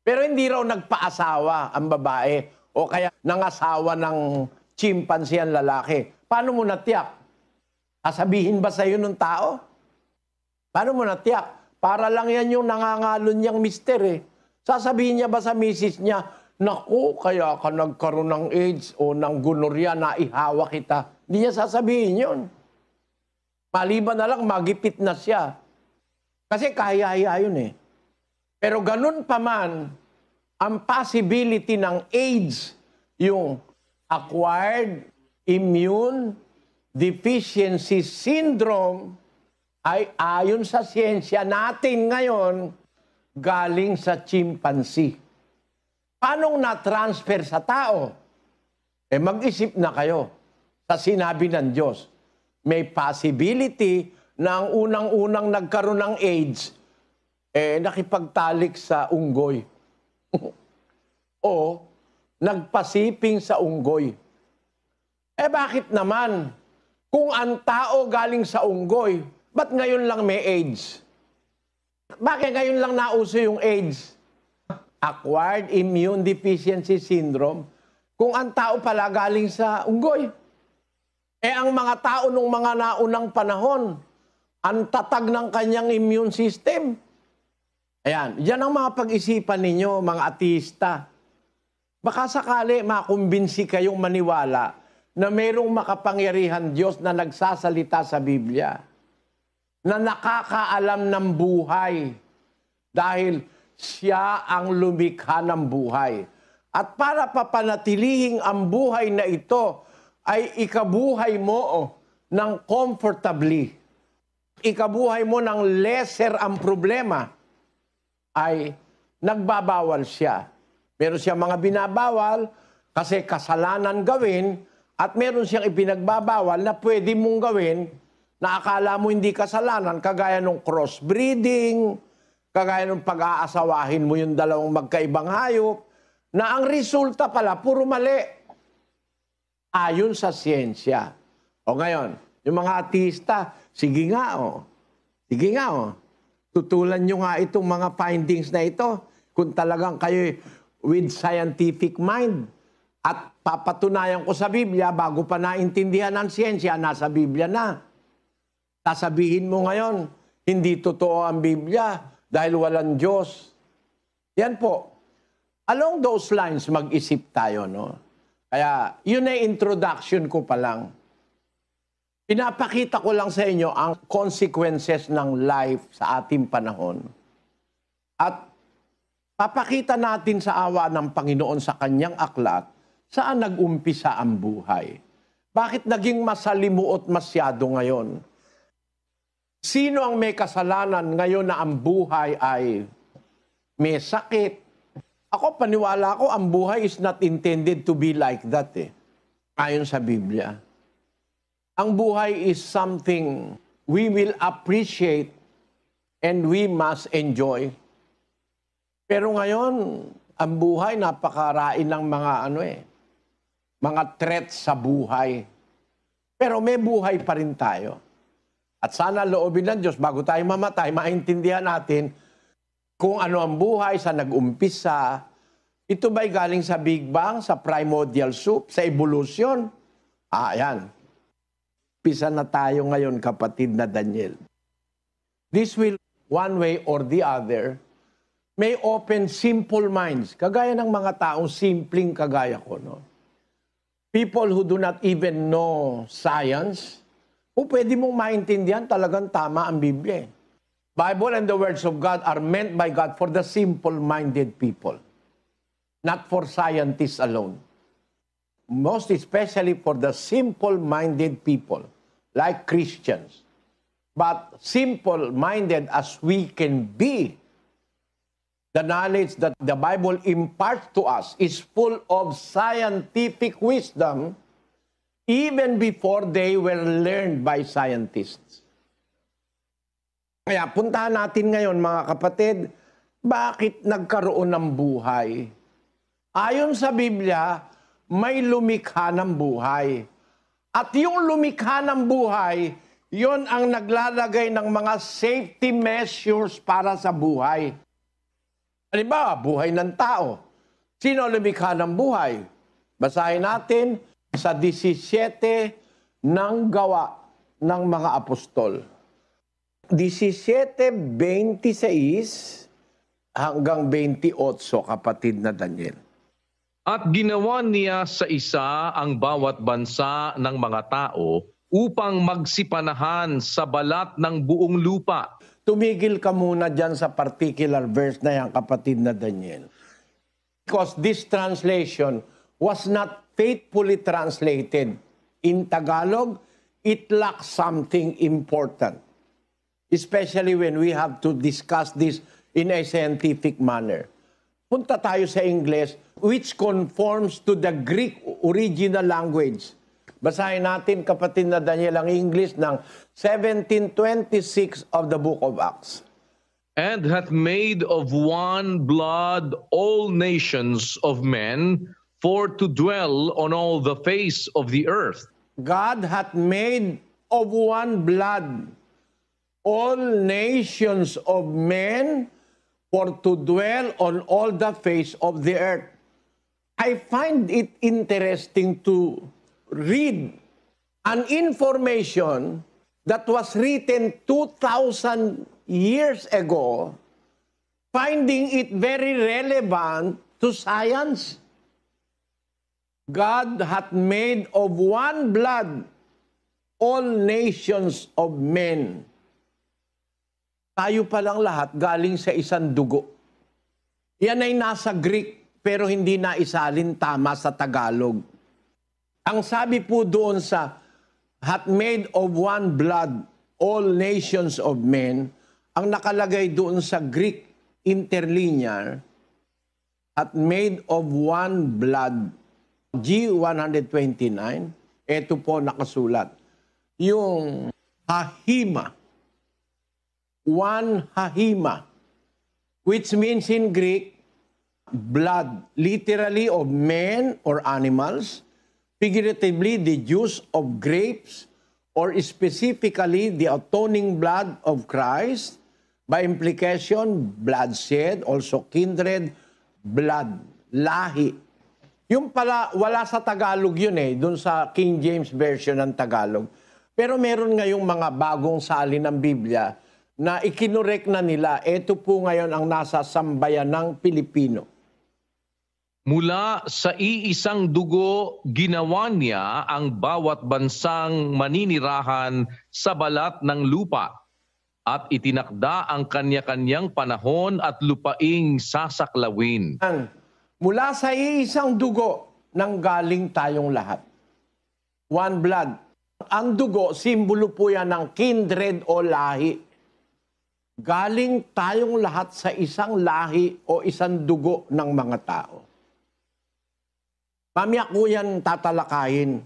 Pero hindi raw nagpaasawa ang babae o kaya nangasawa ng chimpanzee ang lalaki. Paano mo natiyak? Sasabihin ba sa'yo ng tao? Paano mo natiyak? Para lang yan yung nangangalon niyang mister Sasabihin niya ba sa misis niya, naku, kaya ka nagkaroon ng AIDS o ng gonorrhea na ihawa kita. Hindi niya sasabihin yun. Maliban na lang, magipit na siya. Kasi kaya yun Pero ganun pa man, ang possibility ng AIDS, yung acquired immune deficiency syndrome, ay ayon sa siyensya natin ngayon, galing sa chimpanzee. Paano na-transfer sa tao? Mag-isip na kayo sa sinabi ng Diyos. May possibility na ang unang-unang nagkaroon ng AIDS, nakipagtalik sa unggoy. O nagpasiping sa unggoy. Bakit naman? Kung ang tao galing sa unggoy, ba't ngayon lang may AIDS? Bakit ngayon lang nauso yung AIDS? Acquired Immune Deficiency Syndrome. Kung ang tao pala galing sa unggoy. Ang mga tao nung mga naunang panahon, ang tatag ng kanyang immune system. Ayan, yan ang mga pag-isipan ninyo, mga ateista. Baka sakali makumbinsi kayong maniwala na mayroong makapangyarihan Diyos na nagsasalita sa Biblia, na nakakaalam ng buhay dahil siya ang lumikha ng buhay. At para papanatilihin ang buhay na ito, ay ikabuhay mo ng comfortably. Ikabuhay mo ng lesser ang problema, ay nagbabawal siya. Meron siyang mga binabawal kasi kasalanan gawin at meron siyang ipinagbabawal na pwede mong gawin na akala mo hindi kasalanan, kagaya ng crossbreeding, kagaya ng pag-aasawahin mo yung dalawang magkaibang hayop, na ang resulta pala, puro mali. Ayon sa siyensya. O ngayon, yung mga ateista, sige nga tutulan nyo nga itong mga findings na ito. Kung talagang kayo with scientific mind at papatunayan ko sa Biblia bago pa naintindihan ng siyensya, nasa Biblia na. Sasabihin mo ngayon, hindi totoo ang Biblia dahil walang Diyos. Yan po. Along those lines, mag-isip tayo, no? Kaya, yun ay introduction ko pa lang. Pinapakita ko lang sa inyo ang consequences ng life sa ating panahon. At papakita natin sa awa ng Panginoon sa kanyang aklat, saan nag-umpisa ang buhay. Bakit naging masalimuot masyado ngayon? Sino ang may kasalanan ngayon na ang buhay ay may sakit? Ako, paniwala ko, ang buhay is not intended to be like that ayon sa Biblia. Ang buhay is something we will appreciate and we must enjoy. Pero ngayon, ang buhay napakarain ng mga mga threats sa buhay. Pero may buhay pa rin tayo. At sana loobin ng Diyos, bago tayo mamatay, maintindihan natin kung ano ang buhay, sa nag-umpisa. Ito ba'y galing sa Big Bang, sa primordial soup, sa evolution? Ayan. Umpisa na tayo ngayon, kapatid na Daniel. This will, one way or the other, may open simple minds. Kagaya ng mga taong simpleng kagaya ko, no? People who do not even know science, o pwede mong maintindihan talagang tama ang Biblia. Bible and the words of God are meant by God for the simple-minded people, not for scientists alone. Most especially for the simple-minded people, like Christians. But simple-minded as we can be, The knowledge that the Bible imparts to us is full of scientific wisdom even before they were learned by scientists. Kaya puntahan natin ngayon mga kapatid, bakit nagkaroon ng buhay? Ayon sa Biblia, may lumikha ng buhay. At yung lumikha ng buhay, yon ang naglalagay ng mga safety measures para sa buhay. Halimbawa, buhay ng tao. Sino lumikha ng buhay? Basahin natin sa 17 ng gawa ng mga apostol. 17:26 hanggang 28, kapatid na Daniel. At ginawa niya sa isa ang bawat bansa ng mga tao upang magsipanahan sa balat ng buong lupa. Tumigil ka muna dyan sa particular verse na yan, kapatid na Daniel. Because this translation was not faithfully translated. In Tagalog, it lacks something important. Especially when we have to discuss this in a scientific manner. Punta tayo sa English, which conforms to the Greek original language. Basahin natin, kapatid na Daniel, ang English ng 17:26 of the book of Acts. And hath made of one blood all nations of men, for to dwell on all the face of the earth. God hath made of one blood all nations of men, for to dwell on all the face of the earth. I find it interesting to read an information that was written 2,000 years ago, finding it very relevant to science. God hath made of one blood all nations of men. Tayo palang lahat galing sa isang dugo. Yan ay nasa Greek pero hindi na isalin tama sa Tagalog. Ang sabi po doon sa hath made of one blood all nations of men, ang nakalagay doon sa Greek interlinear, hath made of one blood, G129, ito po nakasulat. Yung hahima, one hahima, which means in Greek, blood, literally of men or animals, figuratively the juice of grapes, or specifically the atoning blood of Christ, by implication, bloodshed, also kindred, blood, lahi. Yung pala, wala sa Tagalog yun dun sa King James Version ng Tagalog. Pero meron ngayong mga bagong salin ng Biblia na ikinorek na nila, ito po ngayon ang nasa sambayanang Pilipino. Mula sa iisang dugo, ginawa niya ang bawat bansang maninirahan sa balat ng lupa at itinakda ang kanya-kanyang panahon at lupaing sasaklawin. Mula sa iisang dugo nang galing tayong lahat. One blood. Ang dugo, simbolo po yan ng kindred o lahi. Galing tayong lahat sa isang lahi o isang dugo ng mga tao. Mamaya ko yan tatalakayin.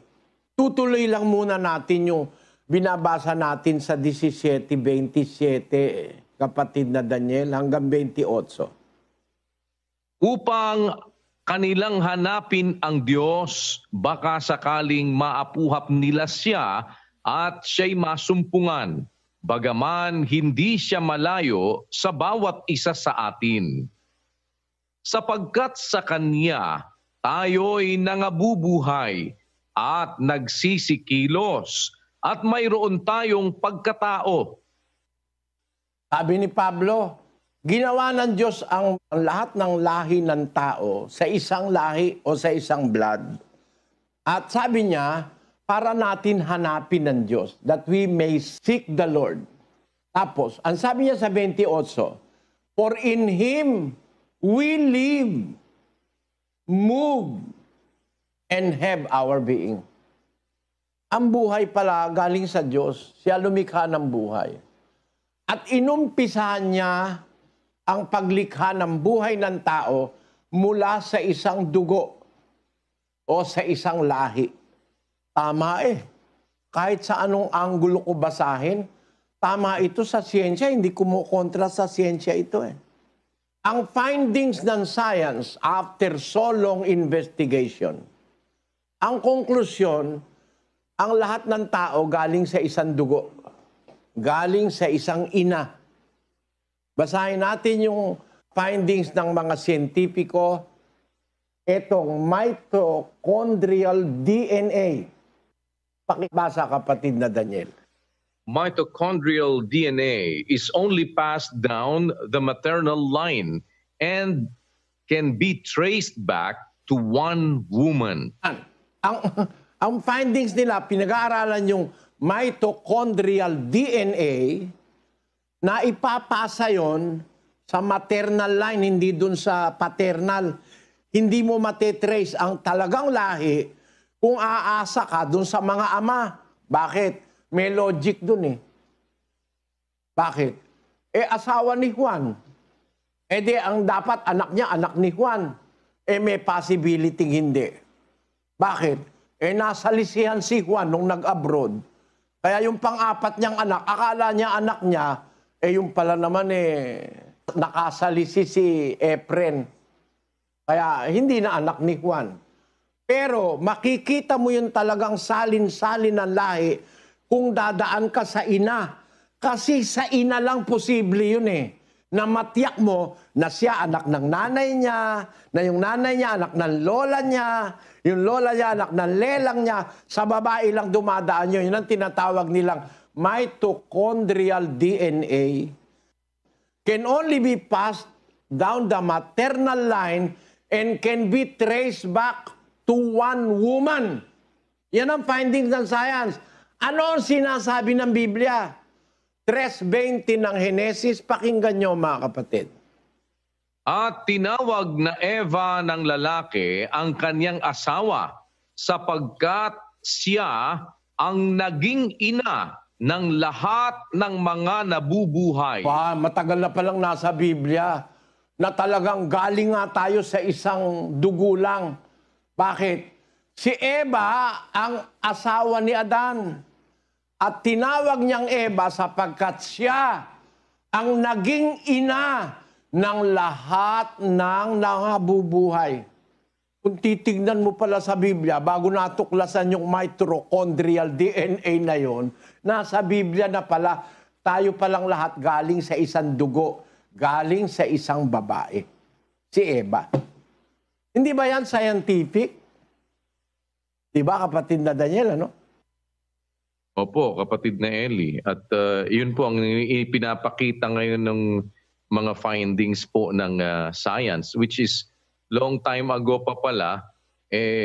Tutuloy lang muna natin yung binabasa natin sa 17:27, kapatid na Daniel, hanggang 28. Upang kanilang hanapin ang Diyos, baka sakaling maapuhap nila siya at siya'y masumpungan, bagaman hindi siya malayo sa bawat isa sa atin. Sapagkat sa Kanya, tayo'y nangabubuhay at nagsisikilos at mayroon tayong pagkatao. Sabi ni Pablo, ginawa ng Diyos ang lahat ng lahi ng tao sa isang lahi o sa isang blood. At sabi niya, para natin hanapin ng Diyos, that we may seek the Lord. Tapos, ang sabi niya sa 28, for in Him we live, move, and have our being. Ang buhay pala galing sa Diyos. Siya lumikha ng buhay. At inumpisahan niya ang paglikha ng buhay ng tao mula sa isang dugo o sa isang lahi. Tama eh. Kahit sa anong anggulo ko basahin, tama ito sa siyensya, hindi kumukontra sa siyensya ito eh. Ang findings ng science after so long investigation, ang konklusyon, ang lahat ng tao galing sa isang dugo, galing sa isang ina. Basahin natin yung findings ng mga siyentipiko, itong mitochondrial DNA. Pakibasa kapatid na Daniel. Mitochondrial DNA is only passed down the maternal line and can be traced back to one woman. Ang findings nila, pinag-aaralan yung mitochondrial DNA na ipapasa yon sa maternal line, hindi dun sa paternal. Hindi mo matetrace ang talagang lahi kung aasa ka dun sa mga ama. Bakit? May logic dun eh. Bakit? Asawa ni Juan. Di ang dapat anak niya, anak ni Juan. May possibility hindi. Bakit? Nasa lisihan si Juan nung nag-abroad. Kaya yung pang-apat niyang anak, akala niya anak niya, yung pala naman nakasalisi si Efren. Kaya hindi na anak ni Juan. Pero makikita mo yung talagang salin-salin ng lahi kung dadaan ka sa ina. Kasi sa ina lang posible yun eh. Na matiyak mo na siya anak ng nanay niya, na yung nanay niya anak ng lola niya, yung lola niya anak ng lelang niya, sa babae lang dumadaan yun. Yun ang tinatawag nilang mitochondrial DNA. Can only be passed down the maternal line and can be traced back to one woman. Yan ang findings ng science. Ano ang sinasabi ng Biblia? 3:20 ng Henesis, pakinggan nyo mga kapatid. At tinawag na Eva ng lalaki ang kanyang asawa sapagkat siya ang naging ina ng lahat ng mga nabubuhay. Matagal na palang nasa Biblia na talagang galing nga tayo sa isang dugo lang. Bakit? Si Eva ang asawa ni Adan. At tinawag niyang Eva sapagkat siya ang naging ina ng lahat ng nabubuhay. Kung titignan mo pala sa Biblia, bago natuklasan yung mitochondrial DNA na yon, nasa Biblia na pala, tayo palang lahat galing sa isang dugo, galing sa isang babae. Si Eva. Hindi ba yan scientific? Di ba kapatid na Daniel, ano? Opo, kapatid na Eli. At yun po ang ipinapakita ngayon ng mga findings po ng science, which is long time ago pa pala,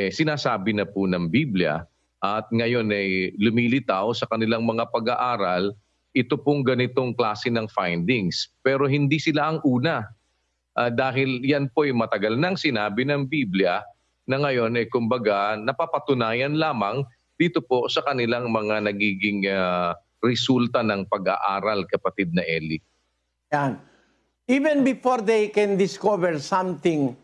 sinasabi na po ng Biblia at ngayon ay lumilitaw sa kanilang mga pag-aaral ito pong ganitong klase ng findings. Pero hindi sila ang una dahil yan po ay matagal nang sinabi ng Biblia na ngayon ay kumbaga napapatunayan lamang dito po sa kanilang mga nagiging resulta ng pag-aaral, kapatid na Eli. Yan. Even before they can discover something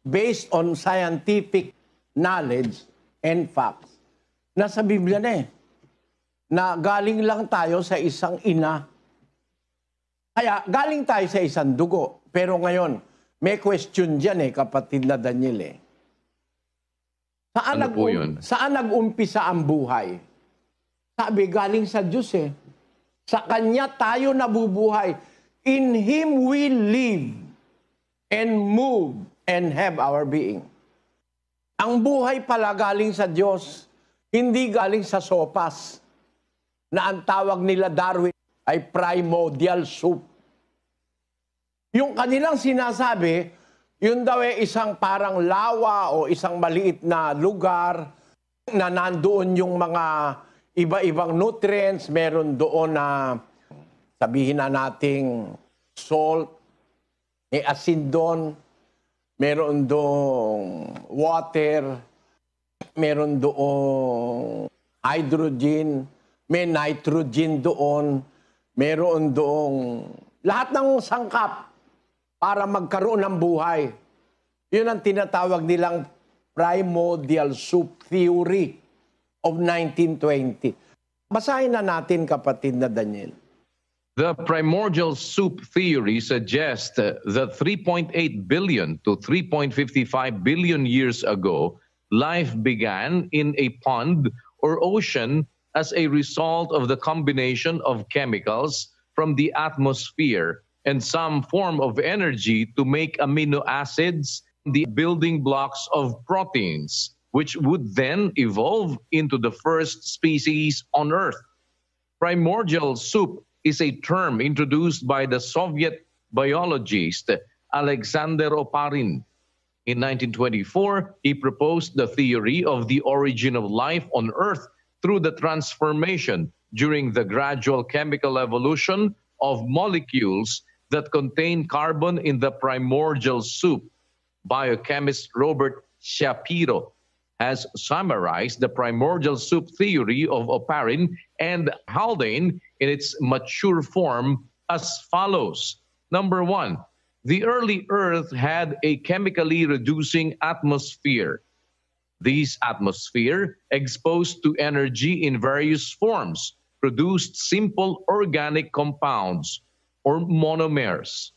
based on scientific knowledge and facts, nasa Biblia na na galing lang tayo sa isang ina. Kaya galing tayo sa isang dugo. Pero ngayon, may question dyan kapatid na Daniel Saan nag-umpisa ang buhay? Sabi, galing sa Diyos Sa Kanya tayo nabubuhay. In Him we live and move and have our being. Ang buhay pala galing sa Diyos, hindi galing sa sopas, na ang tawag nila Darwin ay primordial soup. Yung kanilang sinasabi, yun daw isang parang lawa o isang maliit na lugar na nandoon yung mga iba-ibang nutrients. Meron doon na sabihin na nating salt, may asin doon, meron doon water, meron doon hydrogen, may nitrogen doon, meron doon lahat ng sangkap para magkaroon ng buhay. Yun ang tinatawag nilang primordial soup theory of 1920. Basahin na natin, kapatid na Daniel. The primordial soup theory suggests that 3.8 billion to 3.55 billion years ago, life began in a pond or ocean as a result of the combination of chemicals from the atmosphere and some form of energy to make amino acids, the building blocks of proteins, which would then evolve into the first species on Earth. Primordial soup is a term introduced by the Soviet biologist Alexander Oparin. In 1924, he proposed the theory of the origin of life on Earth through the transformation during the gradual chemical evolution of molecules that contain carbon in the primordial soup. Biochemist Robert Shapiro has summarized the primordial soup theory of Oparin and Haldane in its mature form as follows. Number one, the early Earth had a chemically reducing atmosphere. This atmosphere, exposed to energy in various forms, produced simple organic compounds or monomers.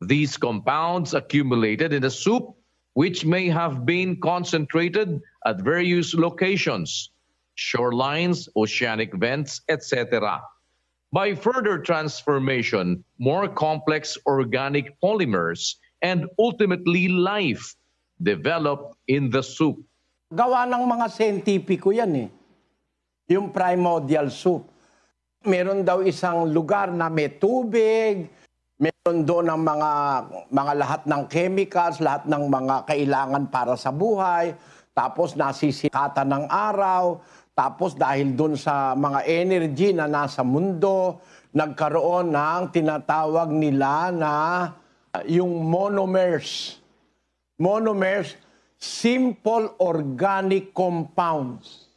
These compounds accumulated in the soup, which may have been concentrated at various locations, shorelines, oceanic vents, etc. By further transformation, more complex organic polymers and ultimately life developed in the soup. Gawa ng mga siyentipiko yan eh. Yung primordial soup. Meron daw isang lugar na may tubig, meron doon ang mga lahat ng chemicals, lahat ng mga kailangan para sa buhay, tapos nasisikatan ng araw, tapos dahil doon sa mga energy na nasa mundo, nagkaroon ng tinatawag nila na yung monomers. Monomers, simple organic compounds.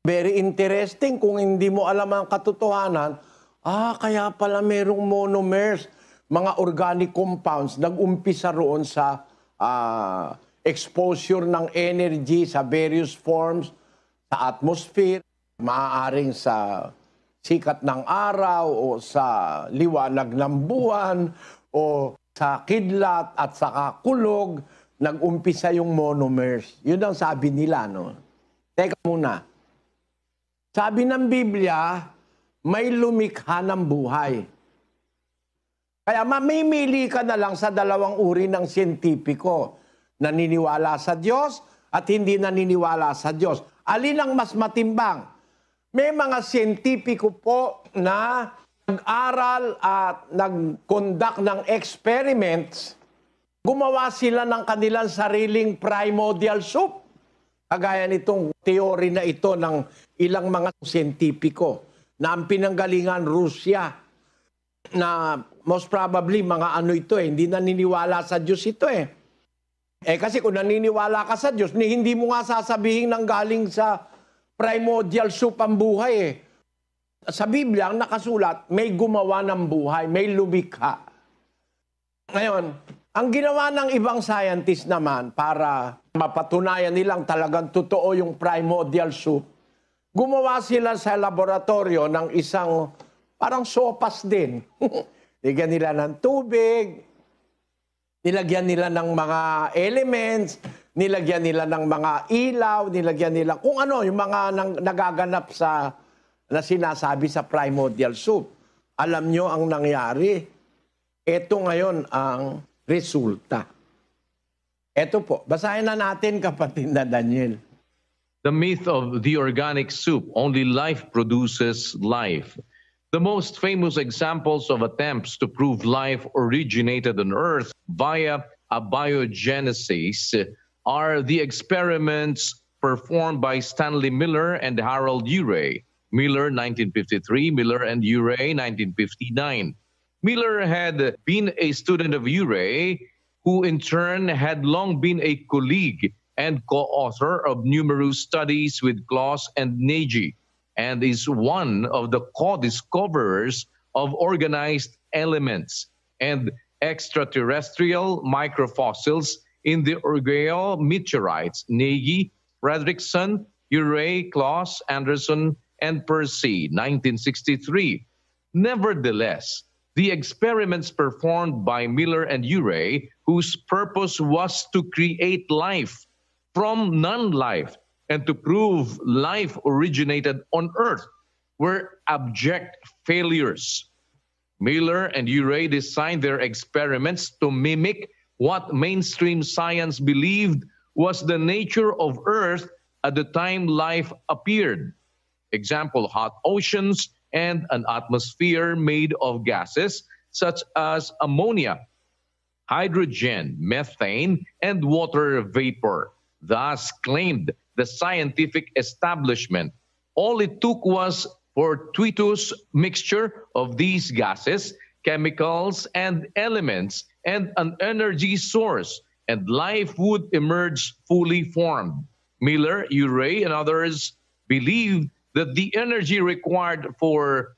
Very interesting kung hindi mo alam ang katotohanan. Kaya pala merong monomers, mga organic compounds, nag-umpisa roon sa exposure ng energy sa various forms, sa atmosphere, maaaring sa sikat ng araw o sa liwanag ng buwan o sa kidlat at sa kulog, nag-umpisa yung monomers. Yun ang sabi nila, no? Teka muna. Sabi ng Biblia, may lumikha ng buhay. Kaya mamimili ka na lang sa dalawang uri ng siyentipiko. Naniniwala sa Diyos at hindi naniniwala sa Diyos. Alin ang mas matimbang? May mga siyentipiko po na nag-aral at nag-conduct ng experiments. Gumawa sila ng kanilang sariling primordial soup. Kagaya nitong teori na ito ng ilang mga siyentipiko na ang pinanggalingan Rusya, na most probably mga ano ito hindi naniniwala sa Diyos ito eh. Kasi kung naniniwala ka sa Diyos, hindi mo nga sasabihin nang galing sa primordial soup ang buhay eh. Sa Biblia, ang nakasulat, may gumawa ng buhay, may lumikha. Ngayon, ang ginawa ng ibang scientist naman para mapatunayan nilang talagang totoo yung primordial soup, gumawa sila sa laboratorio ng isang parang sopas din. Nilagyan nila ng tubig, nilagyan nila ng mga elements, nilagyan nila ng mga ilaw, nilagyan nila kung ano, yung mga nagaganap na sinasabi sa primordial soup. Alam nyo ang nangyari? Ito ngayon ang resulta. Ito po, basahin na natin, kapatid na Daniel. The myth of the organic soup, only life produces life. The most famous examples of attempts to prove life originated on Earth via abiogenesis are the experiments performed by Stanley Miller and Harold Urey. Miller, 1953, Miller and Urey, 1959. Miller had been a student of Urey, who in turn had long been a colleague and co-author of numerous studies with Claus and Nagy, and is one of the co-discoverers of organized elements and extraterrestrial microfossils in the Urgeo meteorites, Nagy, Fredrickson, Urey, Claus, Anderson, and Percy, 1963. Nevertheless, the experiments performed by Miller and Urey, whose purpose was to create life from non-life and to prove life originated on Earth, were abject failures. Miller and Urey designed their experiments to mimic what mainstream science believed was the nature of Earth at the time life appeared. Example, hot oceans and an atmosphere made of gases such as ammonia, hydrogen, methane, and water vapor. Thus claimed the scientific establishment. All it took was fortuitous mixture of these gases, chemicals, and elements, and an energy source, and life would emerge fully formed. Miller, Urey, and others believed that the energy required for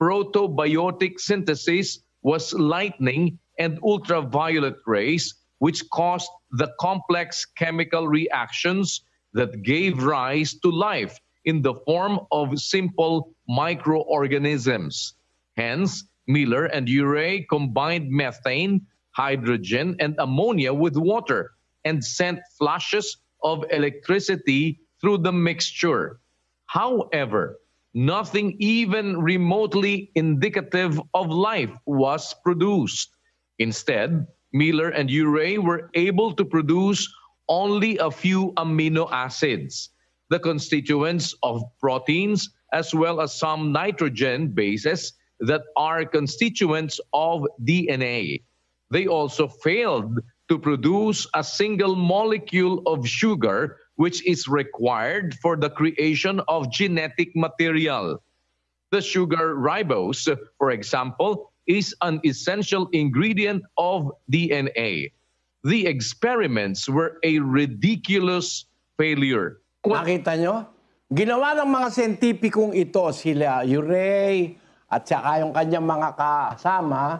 protobiotic synthesis was lightning and ultraviolet rays, which caused the complex chemical reactions that gave rise to life in the form of simple microorganisms. Hence, Miller and Urey combined methane, hydrogen, and ammonia with water and sent flashes of electricity through the mixture. However, nothing even remotely indicative of life was produced. Instead, Miller and Urey were able to produce only a few amino acids, the constituents of proteins, as well as some nitrogen bases that are constituents of DNA. They also failed to produce a single molecule of sugar, which is required for the creation of genetic material. The sugar ribose, for example, is an essential ingredient of DNA. The experiments were a ridiculous failure. Nakita nyo? Ginawa ng mga sentipikong ito, sila Urey at saka yung kanyang mga kasama,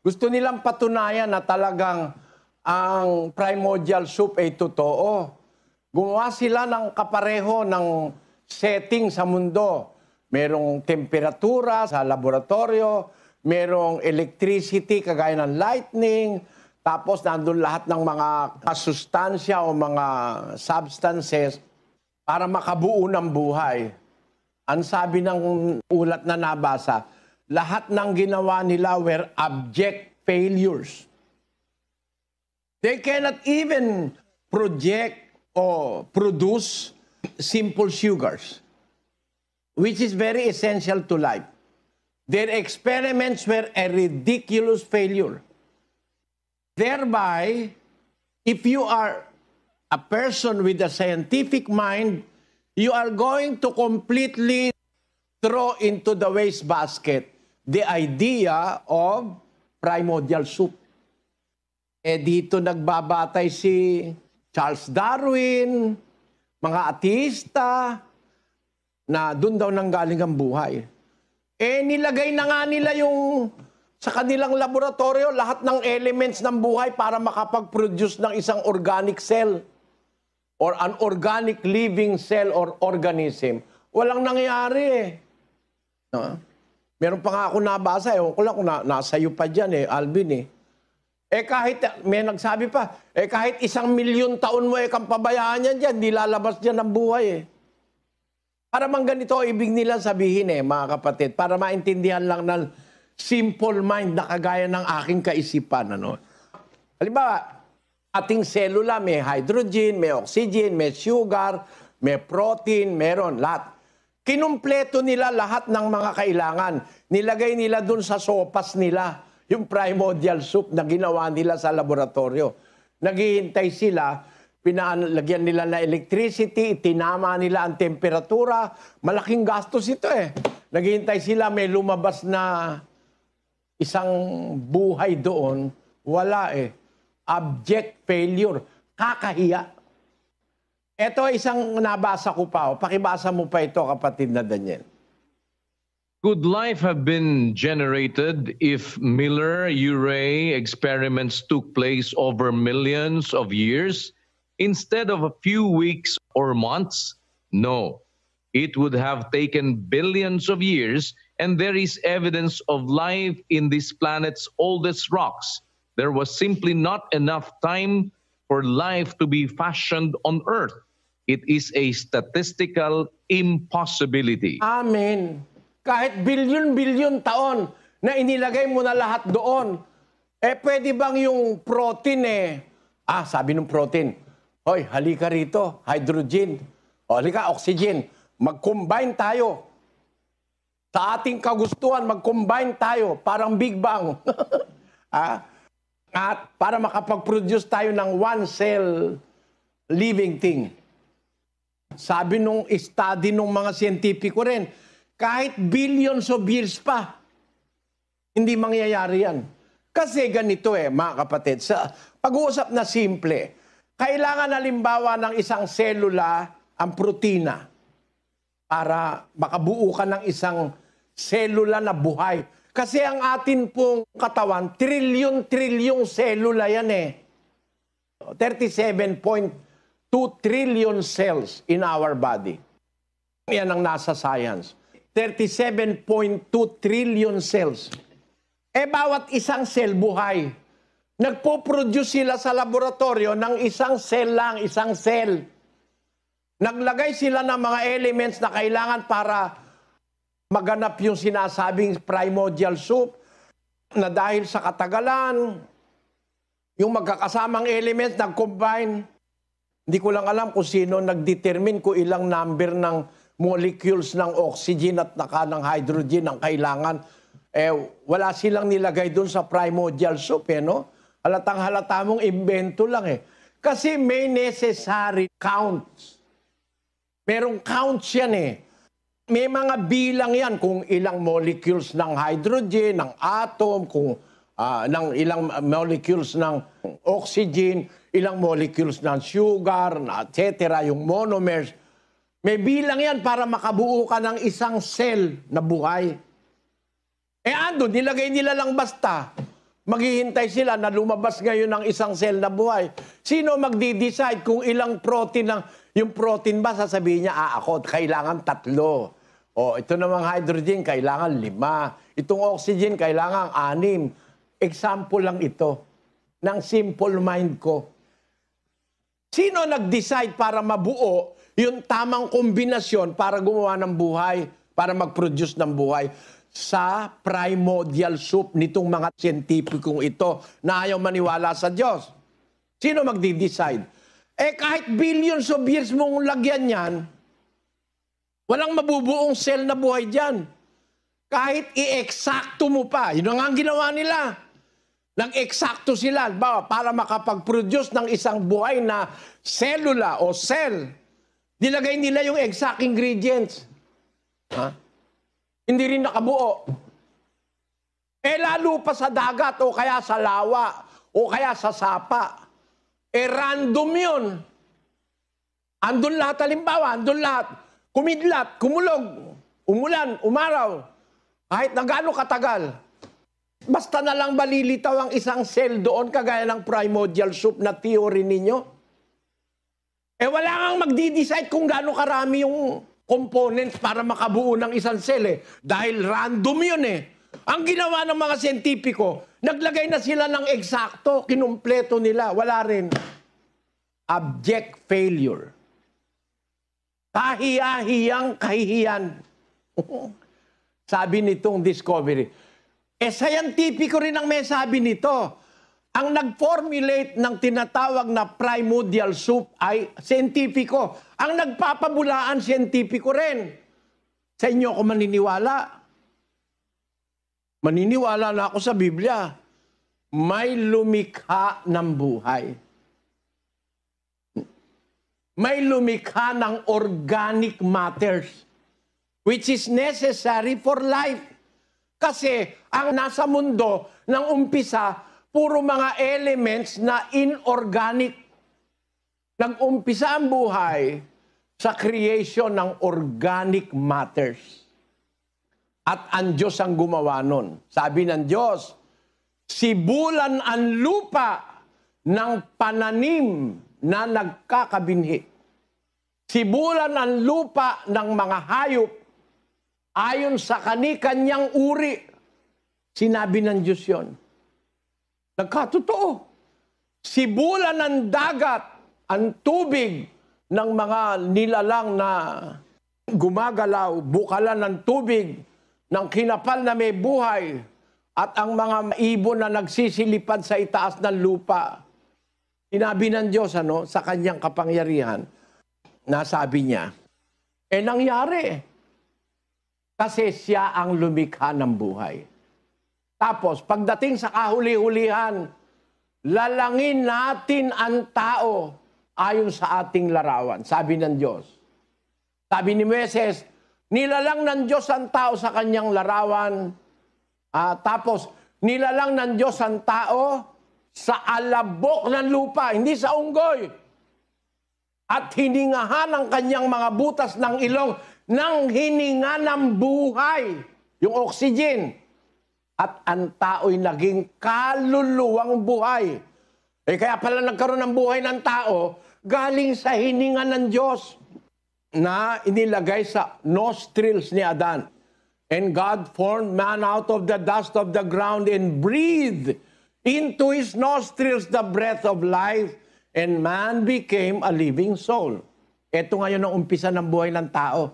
gusto nilang patunayan na talagang ang primordial soup ay totoo. Gumawa sila ng kapareho ng setting sa mundo. Merong temperatura sa laboratorio, merong electricity kagaya ng lightning, tapos nandun lahat ng mga kasustansya o mga substances para makabuo ng buhay. Ang sabi ng ulat na nabasa, lahat ng ginawa nila were abject failures. They cannot even project or produce simple sugars, which is very essential to life. Their experiments were a ridiculous failure. Thereby, if you are a person with a scientific mind, you are going to completely throw into the wastebasket the idea of primordial soup. Dito nagbabatay si Charles Darwin, mga ateista, na doon daw nanggaling ang buhay. Nilagay na nga nila yung sa kanilang laboratorio lahat ng elements ng buhay para makapag-produce ng isang organic cell or an organic living cell or organism. Walang nangyari No? Meron pa nga ako nabasa, ewan ko lang kung nasa iyo pa dyan Alvin kahit, may nagsabi pa, kahit 1,000,000 taon mo kang pabayaan yan dyan, di lalabas dyan ang buhay Para mang ganito, ibig nila sabihin mga kapatid, para maintindihan lang ng simple mind na kagaya ng aking kaisipan. Halimbawa, ating selula may hydrogen, may oxygen, may sugar, may protein, meron lahat. Kinumpleto nila lahat ng mga kailangan. Nilagay nila dun sa sopas nila, yung primordial soup na ginawa nila sa laboratorio. Naghihintay sila, pinalagyan nila na electricity, tinama nila ang temperatura, malaking gastos ito Naghihintay sila, may lumabas na isang buhay doon, wala Abject failure, kakahiya. Ito isang nabasa ko pa, pakibasa mo pa ito kapatid na Daniel. Could life have been generated if Miller-Urey experiments took place over millions of years instead of a few weeks or months? No. It would have taken billions of years, and there is evidence of life in this planet's oldest rocks. There was simply not enough time for life to be fashioned on Earth. It is a statistical impossibility. Amen. Kahit bilyon-bilyon taon na inilagay mo na lahat doon, pwede bang yung protein sabi ng protein, hoy, halika rito, hydrogen, o halika, oxygen, mag-combine tayo. Sa ating kagustuhan, mag-combine tayo, parang Big Bang. At para makapag-produce tayo ng one-cell living thing. Sabi nung study ng mga siyentipiko rin, kahit billions of years pa, hindi mangyayari yan. Kasi ganito mga kapatid, sa pag-uusap na simple, kailangan halimbawa ng isang selula ang protina para makabuo ka ng isang selula na buhay. Kasi ang atin pong katawan, trilyon selula yan 37.2 trillion cells in our body. Yan ang nasa science. 37.2 trillion cells. Bawat isang cell buhay. Nagpo-produce sila sa laboratorio ng isang cell lang, isang cell. Naglagay sila ng mga elements na kailangan para maganap yung sinasabing primordial soup na dahil sa katagalan, yung magkakasamang elements nag-combine. Hindi ko lang alam kung sino nag-determine kung ilang number ng molecules ng oxygen at ng hydrogen ang kailangan. Wala silang nilagay doon sa primordial soup, no? Halatang-halata mong invento lang Kasi may necessary counts. Merong counts yan May mga bilang yan kung ilang molecules ng hydrogen, ng atom, kung ng ilang molecules ng oxygen, ilang molecules ng sugar, etc., yung monomers. May bilang yan para makabuo ka ng isang cell na buhay. Nilagay nila lang basta. Maghihintay sila na lumabas ngayon ng isang cell na buhay. Sino magdi-decide kung ilang protein lang? Yung protein ba, sasabihin niya, ako, kailangan 3. Ito namang hydrogen, kailangan 5. Itong oxygen, kailangan 6. Example lang ito ng simple mind ko. Sino nag-decide para mabuo yung tamang kombinasyon para gumawa ng buhay, para mag-produce ng buhay? Sa primordial soup nitong mga siyentipikong ito na ayaw maniwala sa Diyos. Sino magdi-decide? Kahit billions of years mong lagyan yan, walang mabubuong cell na buhay dyan. Kahit i-eksakto mo pa, yun ang ginawa nila. Nag-eksakto sila para makapag-produce ng isang buhay na selula o cell. Nilagay nila yung exact ingredients. Hindi rin nakabuo. Lalo pa sa dagat o kaya sa lawa o kaya sa sapa. Random yun. Andun lahat halimbawa, andun lahat. Kumidlat, kumulog, umulan, umaraw. Kahit na gaano katagal. Basta na lang balilitaw ang isang cell doon kagaya ng primordial soup na theory ninyo. Wala kang magdi-decide kung gaano karami yung components para makabuo ng isang cell Dahil random yun Ang ginawa ng mga siyentipiko, naglagay na sila ng eksakto, kinumpleto nila. Wala rin. Abject failure. Kahiya-hiyang kahihiyan. Sabi nitong discovery. Scientifico rin ang may sabi nito. Ang nag-formulate ng tinatawag na primordial soup ay siyentipiko. Ang nagpapabulaan, siyentipiko rin. Sa inyo ako maniniwala. Maniniwala na ako sa Biblia. May lumikha ng buhay. May lumikha ng organic matters which is necessary for life. Kasi ang nasa mundo ng umpisa, puro mga elements na inorganic. Nag-umpisa ang buhay sa creation ng organic matters. At ang Diyos ang gumawa nun. Sabi ng Diyos, sibulan ang lupa ng pananim na nagkakabinhi. Sibulan ang lupa ng mga hayop ayon sa kani-kanyang uri. Sinabi ng Diyos yun. Nagkatotoo. Sibulan ng dagat, ang tubig ng mga nilalang na gumagalaw, bukalan ng tubig, ng kinapal na may buhay, at ang mga ibon na nagsisilipad sa itaas ng lupa. Sinabi ng Diyos sa kanyang kapangyarihan, nasabi niya, nangyari. Kasi siya ang lumikha ng buhay. Tapos, pagdating sa kahuli-hulihan, lalangin natin ang tao ayon sa ating larawan. Sabi ng Diyos. Sabi ni Moises, nilalang ng Diyos ang tao sa kanyang larawan. Tapos, nilalang ng Diyos ang tao sa alabok ng lupa, hindi sa unggoy. At hiningahan ang kanyang mga butas ng ilong ng hininga ng buhay, yung oxygen. At ang tao'y naging kaluluwang buhay. Kaya pala nagkaroon ng buhay ng tao, galing sa hininga ng Diyos na inilagay sa nostrils ni Adan. And God formed man out of the dust of the ground and breathed into his nostrils the breath of life, and man became a living soul. Ito ngayon ang umpisa ng buhay ng tao.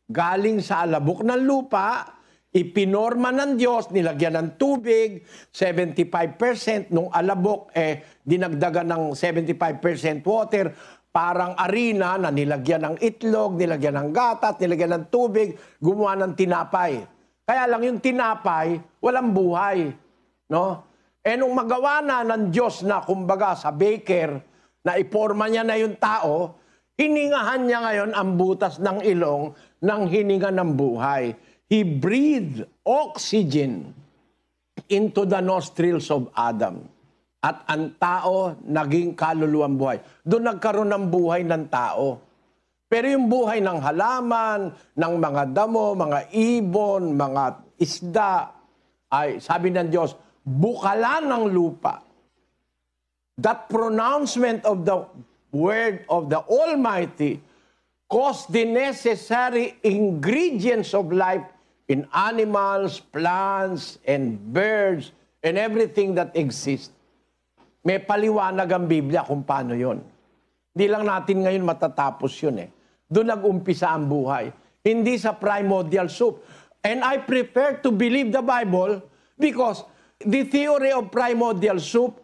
Galing sa alabok ng lupa, ipinorma ng Diyos, nilagyan ng tubig, 75% nung alabok, dinagdagan ng 75% water, parang arena na nilagyan ng itlog, nilagyan ng gatas, nilagyan ng tubig, gumawa ng tinapay. Kaya lang yung tinapay, walang buhay. No? Nung magawa na ng Diyos na kumbaga sa baker, na iporma niya na yung tao, hiningahan niya ngayon ang butas ng ilong ng hininga ng buhay. He breathed oxygen into the nostrils of Adam. At ang tao naging kaluluwang buhay. Doon nagkaroon ng buhay ng tao. Pero yung buhay ng halaman, ng mga damo, mga ibon, mga isda, ay sabi ng Diyos, bukalan ng lupa. That pronouncement of the word of the Almighty caused the necessary ingredients of life in animals, plants, and birds, and everything that exists. May paliwanag ang Biblia kung paano yon. Hindi lang natin ngayon matatapos yun . Doon nag-umpisa ang buhay. Hindi sa primordial soup. And I prefer to believe the Bible because the theory of primordial soup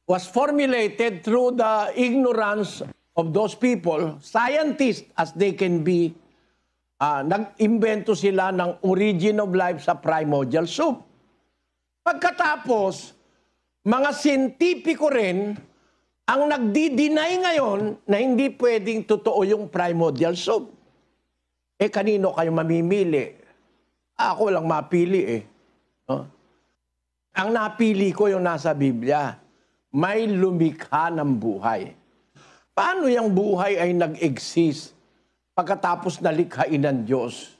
was formulated through the ignorance of those people, scientists as they can be. Nag-imbento sila ng origin of life sa primordial soup. Pagkatapos, mga siyentipiko rin ang nagdi-deny ngayon na hindi pwedeng totoo yung primordial soup. Kanino kayo mamimili? Ako lang mapili . No? Ang napili ko yung nasa Biblia, may lumikha ng buhay. Paano yung buhay ay nag-exist pagkatapos nalikhain ng Diyos?